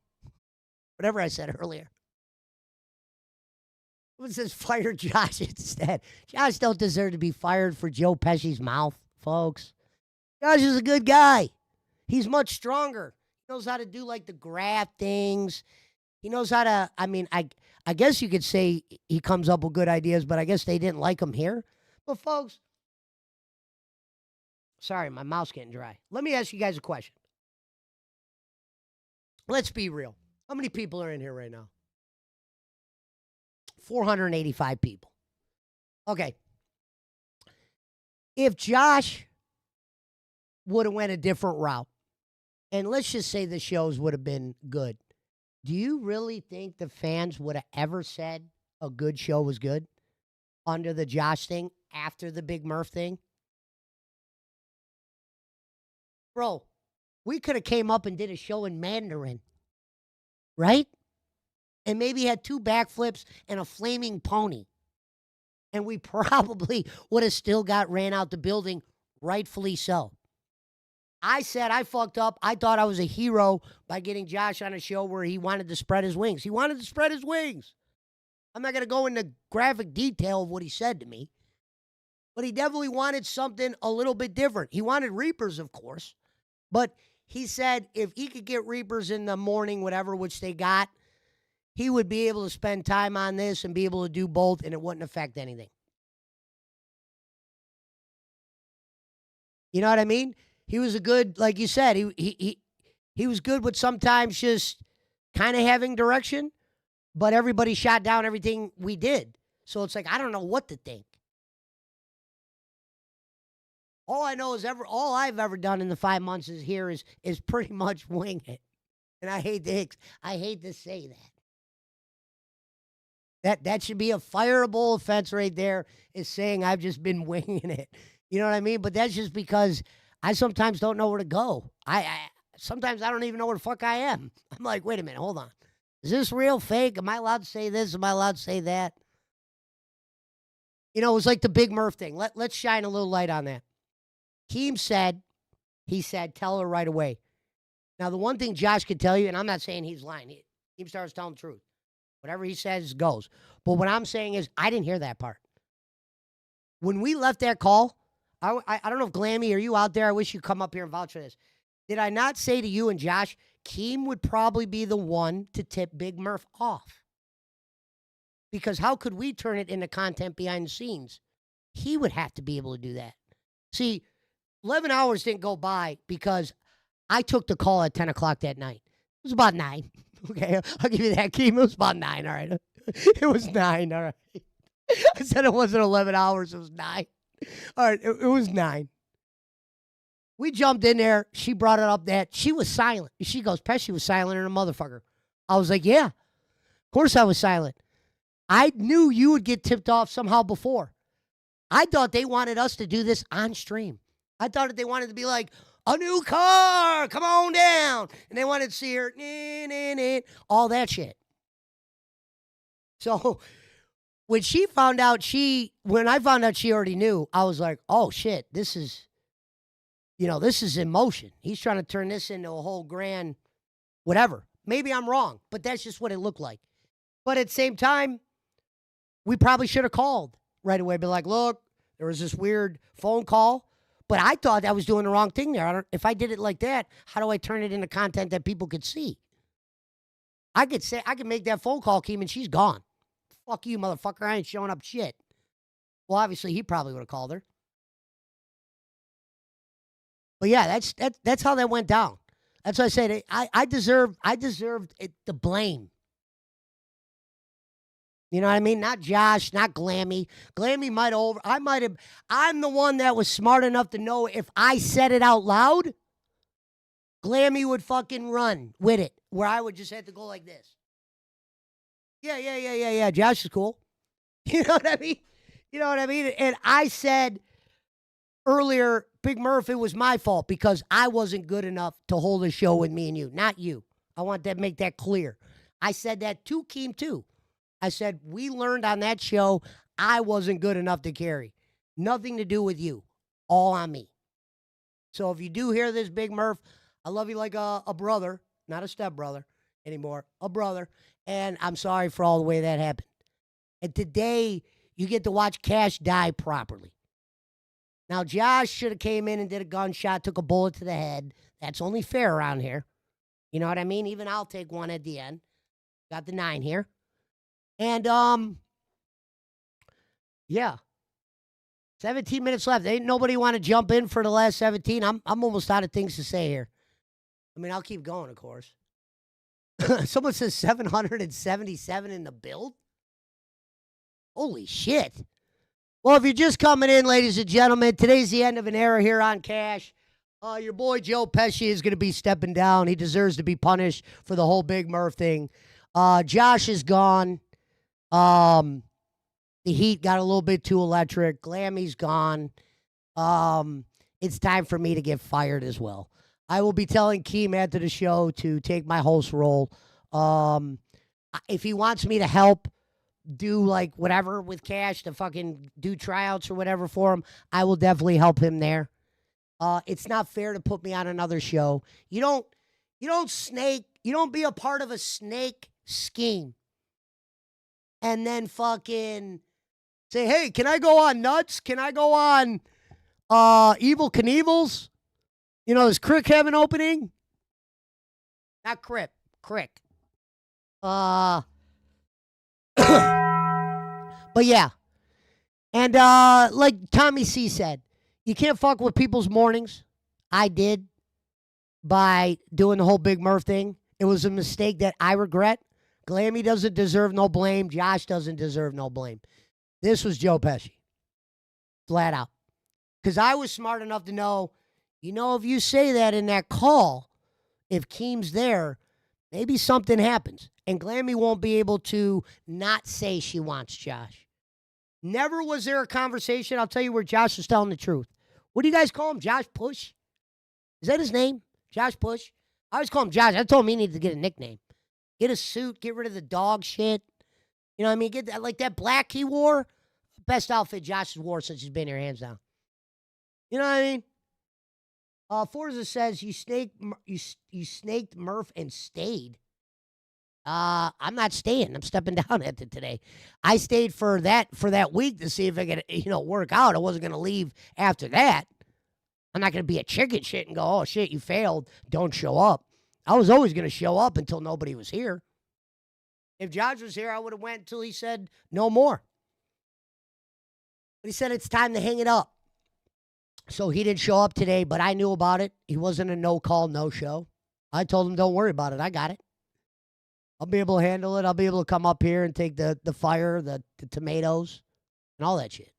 Whatever I said earlier. What says fire Josh instead? Josh don't deserve to be fired for Joe Pesci's mouth, folks. Josh is a good guy. He's much stronger. He knows how to do like the graph things. He knows how to, I guess you could say he comes up with good ideas, but I guess they didn't like him here. But folks, sorry, my mouth's getting dry. Let me ask you guys a question. Let's be real. How many people are in here right now? 485 people. Okay. If Josh would have went a different route, and let's just say the shows would have been good, do you really think the fans would have ever said a good show was good under the Josh thing after the Big Murph thing? Bro, we could have came up and did a show in Mandarin, right? And maybe had 2 backflips and a flaming pony. And we probably would have still got ran out the building, rightfully so. I said I fucked up. I thought I was a hero by getting Josh on a show where he wanted to spread his wings. He wanted to spread his wings. I'm not going to go into graphic detail of what he said to me. But he definitely wanted something a little bit different. He wanted Reapers, of course. But he said if he could get Reapers in the morning, whatever, which they got, he would be able to spend time on this and be able to do both, and it wouldn't affect anything. You know what I mean? He was a good, like you said, he was good with sometimes just kind of having direction, but everybody shot down everything we did. So it's like, I don't know what to think. All I know is all I've ever done in the 5 months is pretty much wing it. And I hate to say that. That should be a fireable offense right there, is saying I've just been winging it. You know what I mean? But that's just because I sometimes don't know where to go. Sometimes I don't even know where the fuck I am. I'm like, wait a minute, hold on. Is this real, fake? Am I allowed to say this? Am I allowed to say that? You know, it was like the Big Murph thing. Let's shine a little light on that. Keem said, tell her right away. Now, the one thing Josh could tell you, and I'm not saying he's lying. Keem starts telling the truth. Whatever he says goes. But what I'm saying is, I didn't hear that part. When we left that call, I don't know if Glammy, are you out there? I wish you'd come up here and vouch for this. Did I not say to you and Josh, Keem would probably be the one to tip Big Murph off? Because how could we turn it into content behind the scenes? He would have to be able to do that. See, 11 hours didn't go by because I took the call at 10 o'clock that night. It was about 9. Okay, I'll give you that, Keem. It was about 9, all right? It was 9, all right? I said it wasn't 11 hours, it was 9. All right, it was 9. We jumped in there. She brought it up that she was silent. She goes, Pesci was silent and a motherfucker. I was like, yeah, of course I was silent. I knew you would get tipped off somehow before. I thought they wanted us to do this on stream. I thought that they wanted to be like, a new car, come on down. And they wanted to see her, all that shit. So when I found out she already knew, I was like, oh shit, this is in motion. He's trying to turn this into a whole grand whatever. Maybe I'm wrong, but that's just what it looked like. But at the same time, we probably should have called right away. Be like, look, there was this weird phone call, but I thought I was doing the wrong thing there. If I did it like that, how do I turn it into content that people could see? I could make that phone call, Keem, and she's gone. Fuck you, motherfucker. I ain't showing up shit. Well, obviously, he probably would have called her. But yeah, that's how that went down. That's why I said I deserved the blame. You know what I mean? Not Josh, not Glammy. Glammy I'm the one that was smart enough to know if I said it out loud, Glammy would fucking run with it, where I would just have to go like this. Yeah. Josh is cool. You know what I mean? And I said earlier, Big Murph, it was my fault because I wasn't good enough to hold a show with me and you, not you. I want to make that clear. I said that to Keem too. I said, we learned on that show I wasn't good enough to carry. Nothing to do with you. All on me. So if you do hear this, Big Murph, I love you like a brother, not a stepbrother anymore, a brother. And I'm sorry for all the way that happened. And today, you get to watch Cash die properly. Now, Josh should have came in and did a gunshot, took a bullet to the head. That's only fair around here. You know what I mean? Even I'll take one at the end. Got the 9 here. And, yeah. 17 minutes left. Ain't nobody want to jump in for the last 17. I'm almost out of things to say here. I mean, I'll keep going, of course. Someone says 777 in the build. Holy shit. Well, if you're just coming in, ladies and gentlemen, today's the end of an era here on Cash. Your boy Joe Pesci is going to be stepping down. He deserves to be punished for the whole Big Murph thing. Josh is gone. The heat got a little bit too electric. Glammy's gone. It's time for me to get fired as well. I will be telling Keem after the show to take my host role. If he wants me to help do like whatever with Cash to fucking do tryouts or whatever for him, I will definitely help him there. It's not fair to put me on another show. You don't be a part of a snake scheme and then fucking say, hey, can I go on Nuts? Can I go on Evil Knievel's? You know, does Crick have an opening? Not Crick. But yeah. And like Tommy C said, you can't fuck with people's mornings. I did by doing the whole Big Murph thing. It was a mistake that I regret. Glammy doesn't deserve no blame. Josh doesn't deserve no blame. This was Joe Pesci. Flat out. Because I was smart enough to know, if you say that in that call, if Keem's there, maybe something happens. And Glammy won't be able to not say she wants Josh. Never was there a conversation, I'll tell you, where Josh was telling the truth. What do you guys call him? Josh Push? Is that his name? Josh Push? I always call him Josh. I told him he needed to get a nickname. Get a suit. Get rid of the dog shit. You know what I mean? Get that, like that black he wore. Best outfit Josh has wore since he's been here, hands down. You know what I mean? Forza says you snaked Murph and stayed. I'm not staying. I'm stepping down at it today. I stayed for that week to see if I could, work out. I wasn't gonna leave after that. I'm not gonna be a chicken shit and go, oh shit, you failed. Don't show up. I was always gonna show up until nobody was here. If Josh was here, I would have went until he said no more. But he said it's time to hang it up. So he didn't show up today, but I knew about it. He wasn't a no-call, no-show. I told him, don't worry about it. I got it. I'll be able to handle it. I'll be able to come up here and take the fire, the tomatoes, and all that shit.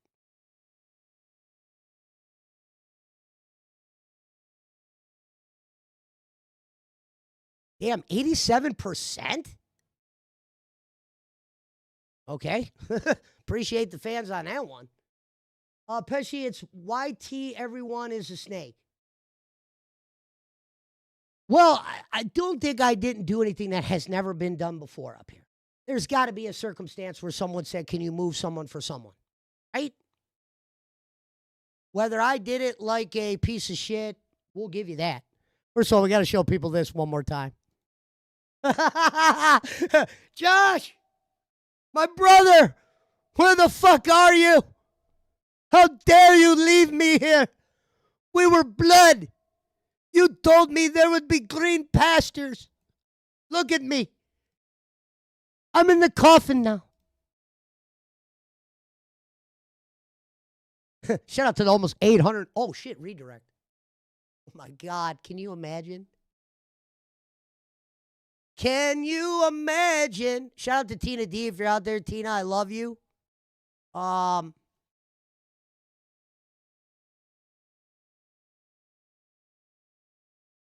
Damn, 87%? Okay. Appreciate the fans on that one. Pesci, it's YT, everyone is a snake. Well, I don't think I didn't do anything that has never been done before up here. There's got to be a circumstance where someone said, can you move someone for someone? Right? Whether I did it like a piece of shit, we'll give you that. First of all, we got to show people this one more time. Josh, my brother, where the fuck are you? How dare you leave me here? We were blood. You told me there would be green pastures. Look at me. I'm in the coffin now. Shout out to the almost 800. Oh, shit, redirect. Oh, my God. Can you imagine? Can you imagine? Shout out to Tina D if you're out there. Tina, I love you.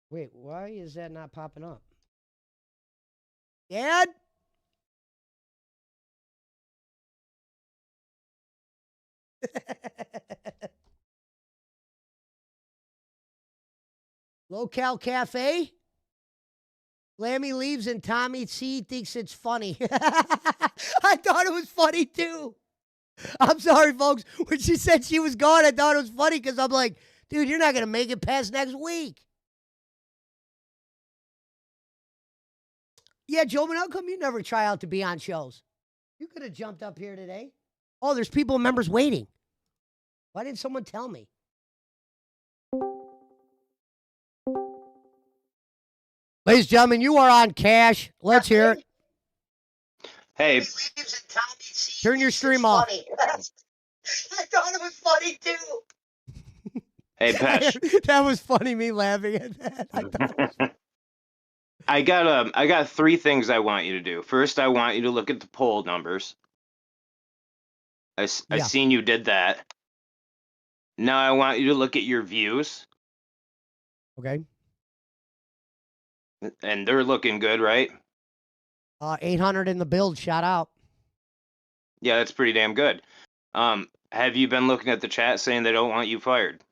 Wait, why is that not popping up? Dad? Local Cafe? Lammy leaves and Tommy C thinks it's funny. I thought it was funny too. I'm sorry, folks. When she said she was gone, I thought it was funny because I'm like, dude, you're not going to make it past next week. Yeah, Joe, but how come you never try out to be on shows? You could have jumped up here today. Oh, there's people, members waiting. Why didn't someone tell me? Ladies and gentlemen, you are on Cash. Let's hear it. Hey, Turn your stream off. I thought it was funny too. hey, Pesh. That was funny, me laughing at that. I thought it was... I got three things I want you to do. First, I want you to look at the poll numbers. I seen you did that. Now I want you to look at your views. Okay. And they're looking good, right? 800 in the build. Shout out. Yeah, that's pretty damn good. Have you been looking at the chat saying they don't want you fired?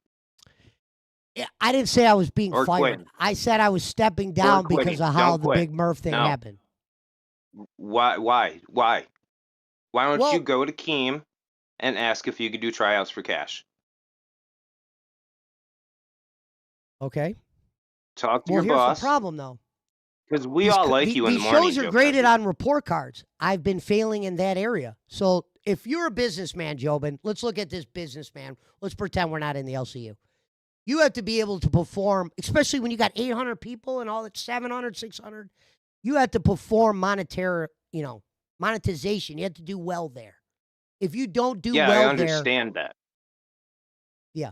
Yeah, I didn't say I was being Or fired. quitting. I said I was stepping down because of how Don't the quit. Big Murph thing No. happened. Why? Why don't Well- you go to Keem and ask if you could do tryouts for Cash? Okay. Talk to Well, your here's boss. the problem, though. Because we all like you in the These morning. shows are Joe graded Pesci. on report cards. I've been failing in that area. So if you're a businessman, Jobin, let's look at this businessman. Let's pretend we're not in the LCU. You have to be able to perform, especially when you got 800 people and all that, 700, 600. You have to perform monetization. You have to do well there. If you don't do Yeah, well I understand that. Yeah.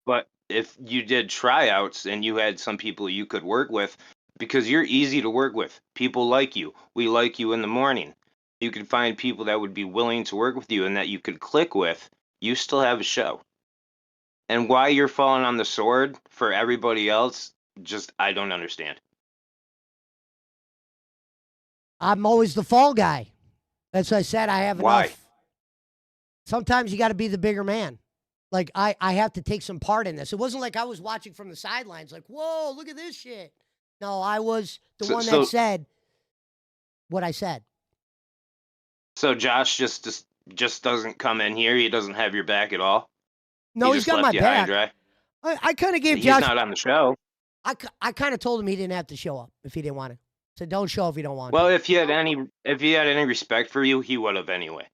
But if you did tryouts and you had some people you could work with, because you're easy to work with, people like you. We like you in the morning. You could find people that would be willing to work with you and that you could click with. You still have a show. And why you're falling on the sword for everybody else, just I don't understand. I'm always the fall guy. That's what I said. I have Why? enough. Sometimes you got to be the bigger man. Like, I have to take some part in this. It wasn't like I was watching from the sidelines, like, whoa, look at this shit. No, I was the one that said what I said. So Josh just doesn't come in here. He doesn't have your back at all. No, He he's just got left my you high and back. dry. I kind of gave He's Josh. not on the show. I kind of told him he didn't have to show up if he didn't want to. So don't show if you don't want Well, to. if he had any respect for you, he would have anyway.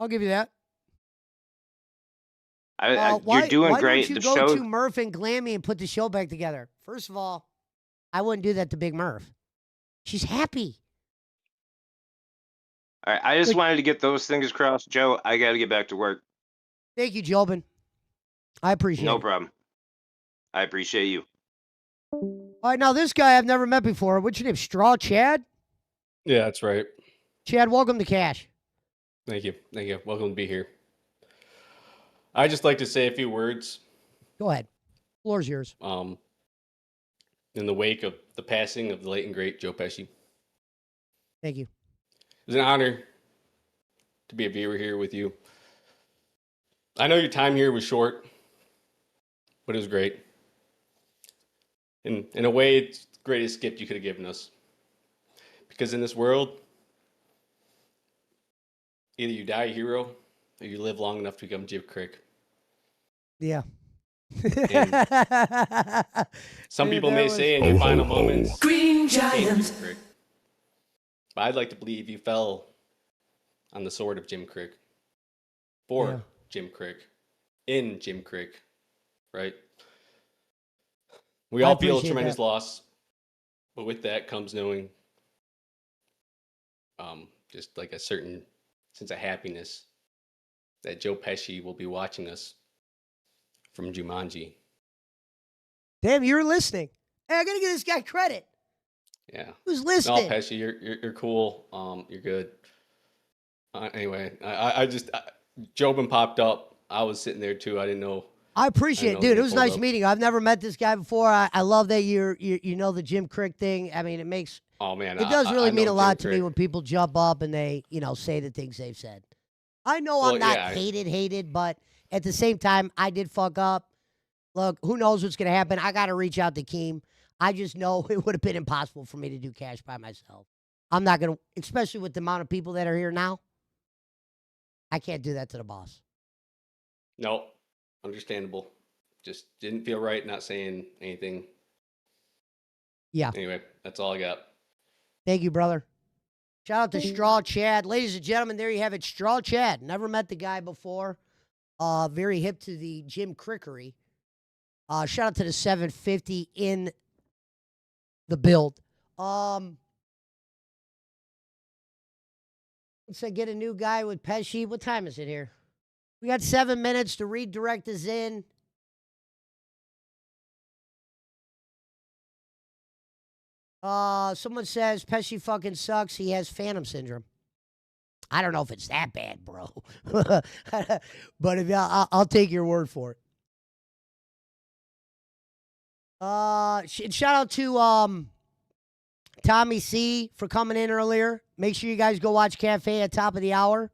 I'll give you that. You're doing why great. don't you The go show. to Murph and Glammy and put the show back together? First of all, I wouldn't do that to Big Murph. She's happy. All right, I just wanted to get those things across, Joe. I got to get back to work. Thank you, Jobin. I appreciate it. No problem. I appreciate you. All right, now this guy I've never met before. What's your name? Straw Chad? Yeah, that's right. Chad, welcome to Cash. Thank you. Thank you. Welcome to be here. I just like to say a few words. Go ahead. Floor's yours. In the wake of the passing of the late and great Joe Pesci. It Thank you. was an honor to be a viewer here with you. I know your time here was short, but it was great. In a way, it's the greatest gift you could have given us. Because in this world, either you die a hero or you live long enough to become Jim Crick. Yeah. Some people may say in your final moments, Green Jim Crick. But I'd like to believe you fell on the sword of Jim Crick. For Jim Crick. In Jim Crick. Right? We all feel a tremendous loss. But with that comes knowing just like a certain sense of happiness that Joe Pesci will be watching us from Jumanji. Damn, you're listening. Hey, I gotta give this guy credit. Yeah. Who's listening? No, Pesci, you're cool. You're good. Anyway, I just Jobin popped up. I was sitting there too. I didn't know. I appreciate it, dude. It was nice meeting you. I've never met this guy before. I love that you know the Jim Crick thing. I mean, it makes it does really mean a lot to me when people jump up and they say the things they've said. I know I'm not hated, but at the same time, I did fuck up. Look, who knows what's gonna happen? I got to reach out to Keem. I just know it would have been impossible for me to do Cash by myself. I'm not gonna, especially with the amount of people that are here now. I can't do that to the boss. No, understandable. Just didn't feel right not saying anything. Yeah. Anyway, that's all I got. Thank you, brother. Shout out to Straw Chad. Ladies and gentlemen, there you have it. Straw Chad. Never met the guy before. Very hip to the Jim Crickery. Shout out to the 750 in the build. Let's say get a new guy with Pesci. What time is it here? We got 7 minutes to redirect us in. Someone says Pesci fucking sucks. He has Phantom Syndrome. I don't know if it's that bad, bro. But if I'll take your word for it. Shout out to Tommy C for coming in earlier. Make sure you guys go watch Cafe at top of the hour.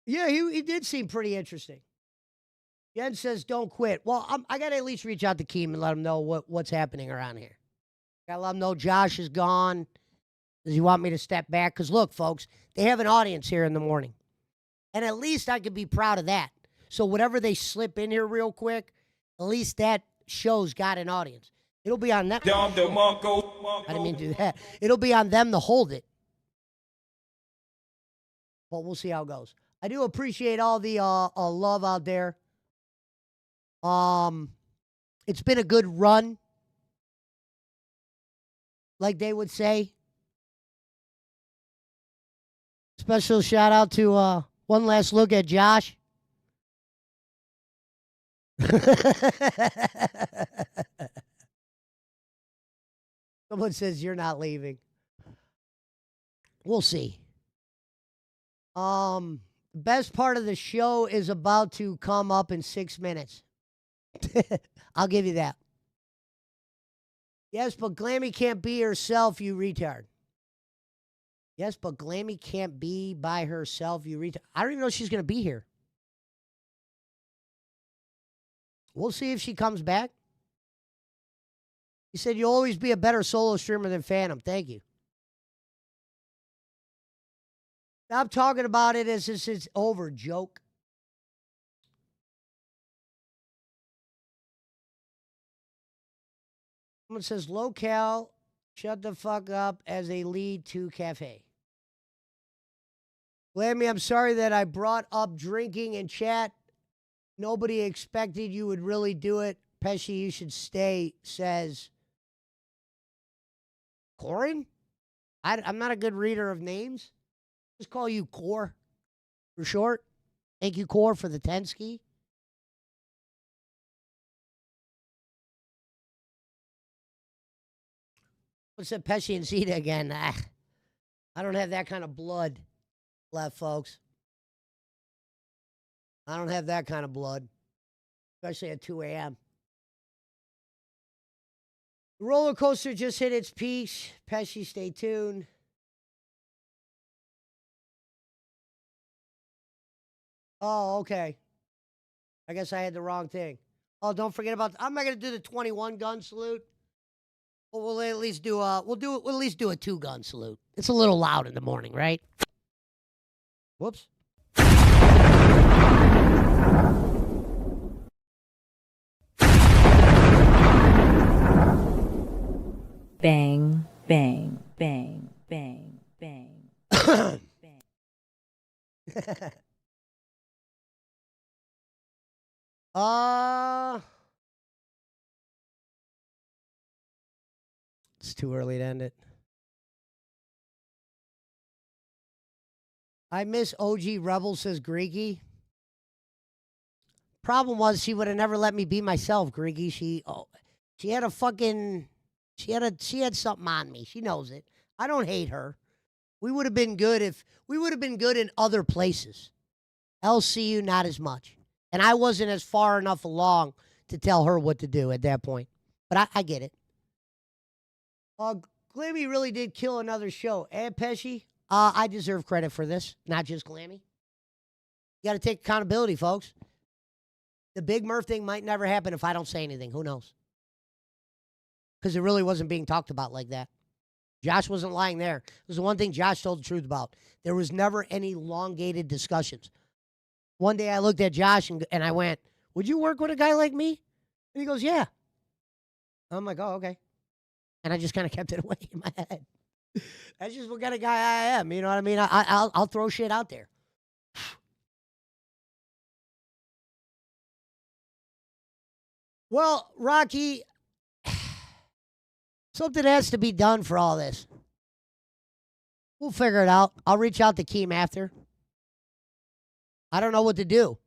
Yeah, he did seem pretty interesting. Jen says, don't quit. Well, I got to at least reach out to Keem and let him know what's happening around here. Got to let him know Josh is gone. Does he want me to step back? Because, look, folks, they have an audience here in the morning. And at least I could be proud of that. So whatever they slip in here real quick, at least that show's got an audience. It'll be on them. I didn't mean to do that. It'll be on them to hold it. But we'll see how it goes. I do appreciate all the love out there. It's been a good run, like they would say. Special shout out to one last look at Josh. Someone says you're not leaving. We'll see. Best part of the show is about to come up in 6 minutes. I'll give you that. Yes, but Glammy can't be herself, you retard. Yes, but Glammy can't be by herself. I don't even know if she's going to be here. We'll see if she comes back. He said, you'll always be a better solo streamer than Phantom. Thank you. Stop talking about it as if it's over, joke. Someone says, locale, shut the fuck up as a lead to cafe. Glammy, I'm sorry that I brought up drinking in chat. Nobody expected you would really do it. Pesci, you should stay, says Corin? I'm not a good reader of names. Just call you Core for short. Thank you, Core, for the 10 ski. What's that, Pesci and Zeta again? I don't have that kind of blood left, folks. I don't have that kind of blood, especially at 2 a.m. The roller coaster just hit its peak. Pesci, stay tuned. Oh, okay. I guess I had the wrong thing. Oh, don't forget about. I'm not gonna do the 21 gun salute. But we'll at least do we'll at least do a 2-gun salute. It's a little loud in the morning, right? Whoops. Bang, bang, bang, bang, bang, bang. It's too early to end it. I miss OG Rebel, says Greeky. Problem was she would have never let me be myself, Greeky. She had a fucking she had something on me. She knows it. I don't hate her. We would have been good in other places. LCU not as much. And I wasn't as far enough along to tell her what to do at that point. But I get it. Glammy really did kill another show. And Pesci, I deserve credit for this, not just Glammy. You got to take accountability, folks. The Big Murph thing might never happen if I don't say anything. Who knows? Because it really wasn't being talked about like that. Josh wasn't lying there. It was the one thing Josh told the truth about. There was never any elongated discussions. One day I looked at Josh and I went, would you work with a guy like me? And he goes, yeah. I'm like, oh, okay. And I just kind of kept it away in my head. That's just what kind of guy I am. You know what I mean? I'll throw shit out there. Well, Rocky, something has to be done for all this. We'll figure it out. I'll reach out to Keem after. I don't know what to do.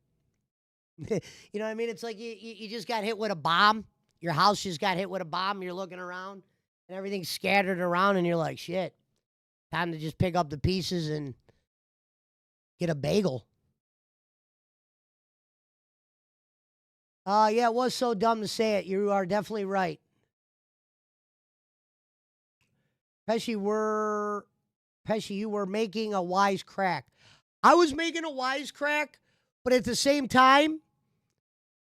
You know what I mean? It's like you just got hit with a bomb. Your house just got hit with a bomb. You're looking around, and everything's scattered around, and you're like, shit. Time to just pick up the pieces and get a bagel. Yeah, it was so dumb to say it. You are definitely right. Pesci, you were making a wise crack. I was making a wise crack, but at the same time,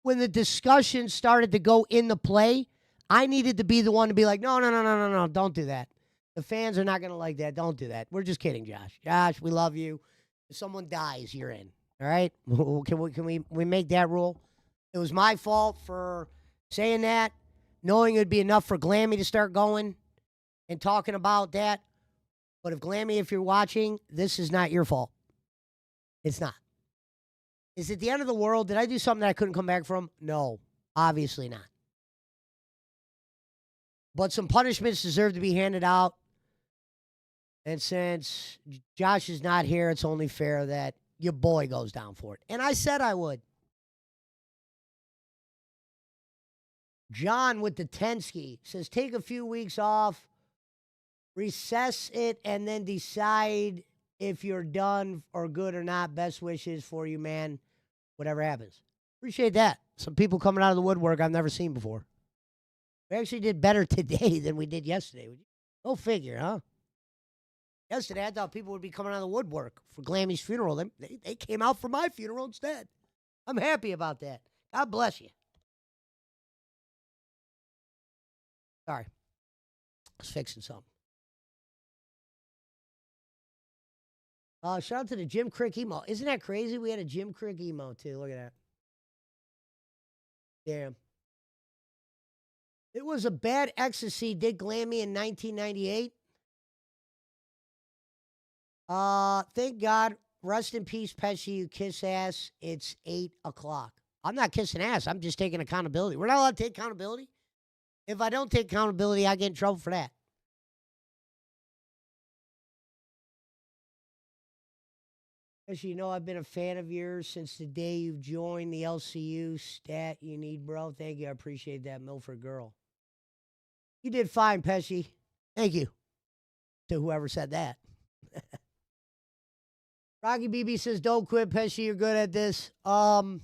when the discussion started to go into play, I needed to be the one to be like, no, don't do that. The fans are not going to like that. Don't do that. We're just kidding, Josh. Josh, we love you. If someone dies, you're in. All right? Can we make that rule? It was my fault for saying that, knowing it would be enough for Glammy to start going and talking about that. But if Glammy, if you're watching, this is not your fault. It's not. Is it the end of the world? Did I do something that I couldn't come back from? No, obviously not. But some punishments deserve to be handed out. And since Josh is not here, it's only fair that your boy goes down for it. And I said I would. John with the Tensky says, take a few weeks off, recess it, and then decide if you're done or good or not. Best wishes for you, man. Whatever happens. Appreciate that. Some people coming out of the woodwork I've never seen before. We actually did better today than we did yesterday. Go figure, huh? Yesterday, I thought people would be coming out of the woodwork for Glammy's funeral. They came out for my funeral instead. I'm happy about that. God bless you. Sorry. I was fixing something. Shout out to the Jim Crick emo. Isn't that crazy? We had a Jim Crick emo, too. Look at that. Damn. It was a bad ecstasy, did Glammy in 1998. Thank God. Rest in peace, Pesci. You kiss ass. It's 8 o'clock. I'm not kissing ass. I'm just taking accountability. We're not allowed to take accountability. If I don't take accountability, I get in trouble for that. As you know, I've been a fan of yours since the day you've joined the LCU. Stat you need, bro. Thank you. I appreciate that, Milford girl. You did fine, Pesci. Thank you to whoever said that. Rocky BB says, don't quit, Pesci. You're good at this. No,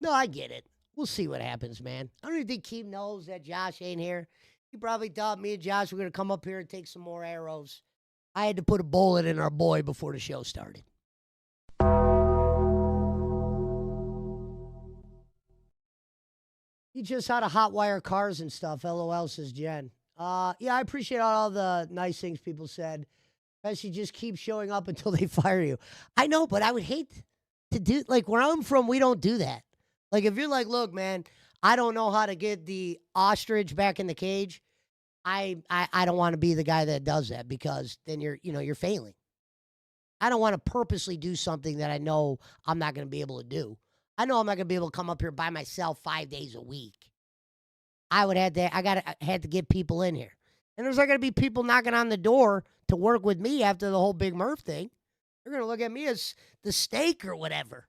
I get it. We'll see what happens, man. I don't even think Keem knows that Josh ain't here. He probably thought me and Josh were going to come up here and take some more arrows. I had to put a bullet in our boy before the show started. He just had to hotwire cars and stuff. LOL, says Jen. Yeah, I appreciate all the nice things people said. Pesci, just keep showing up until they fire you. I know, but I would hate to do, like, where I'm from, we don't do that. Like, if you're like, look, man, I don't know how to get the ostrich back in the cage, I don't want to be the guy that does that, because then you're failing. I don't want to purposely do something that I know I'm not going to be able to do. I know I'm not going to be able to come up here by myself 5 days a week. I had to get people in here. And there's not going to be people knocking on the door to work with me after the whole Big Murph thing. They're going to look at me as the steak or whatever.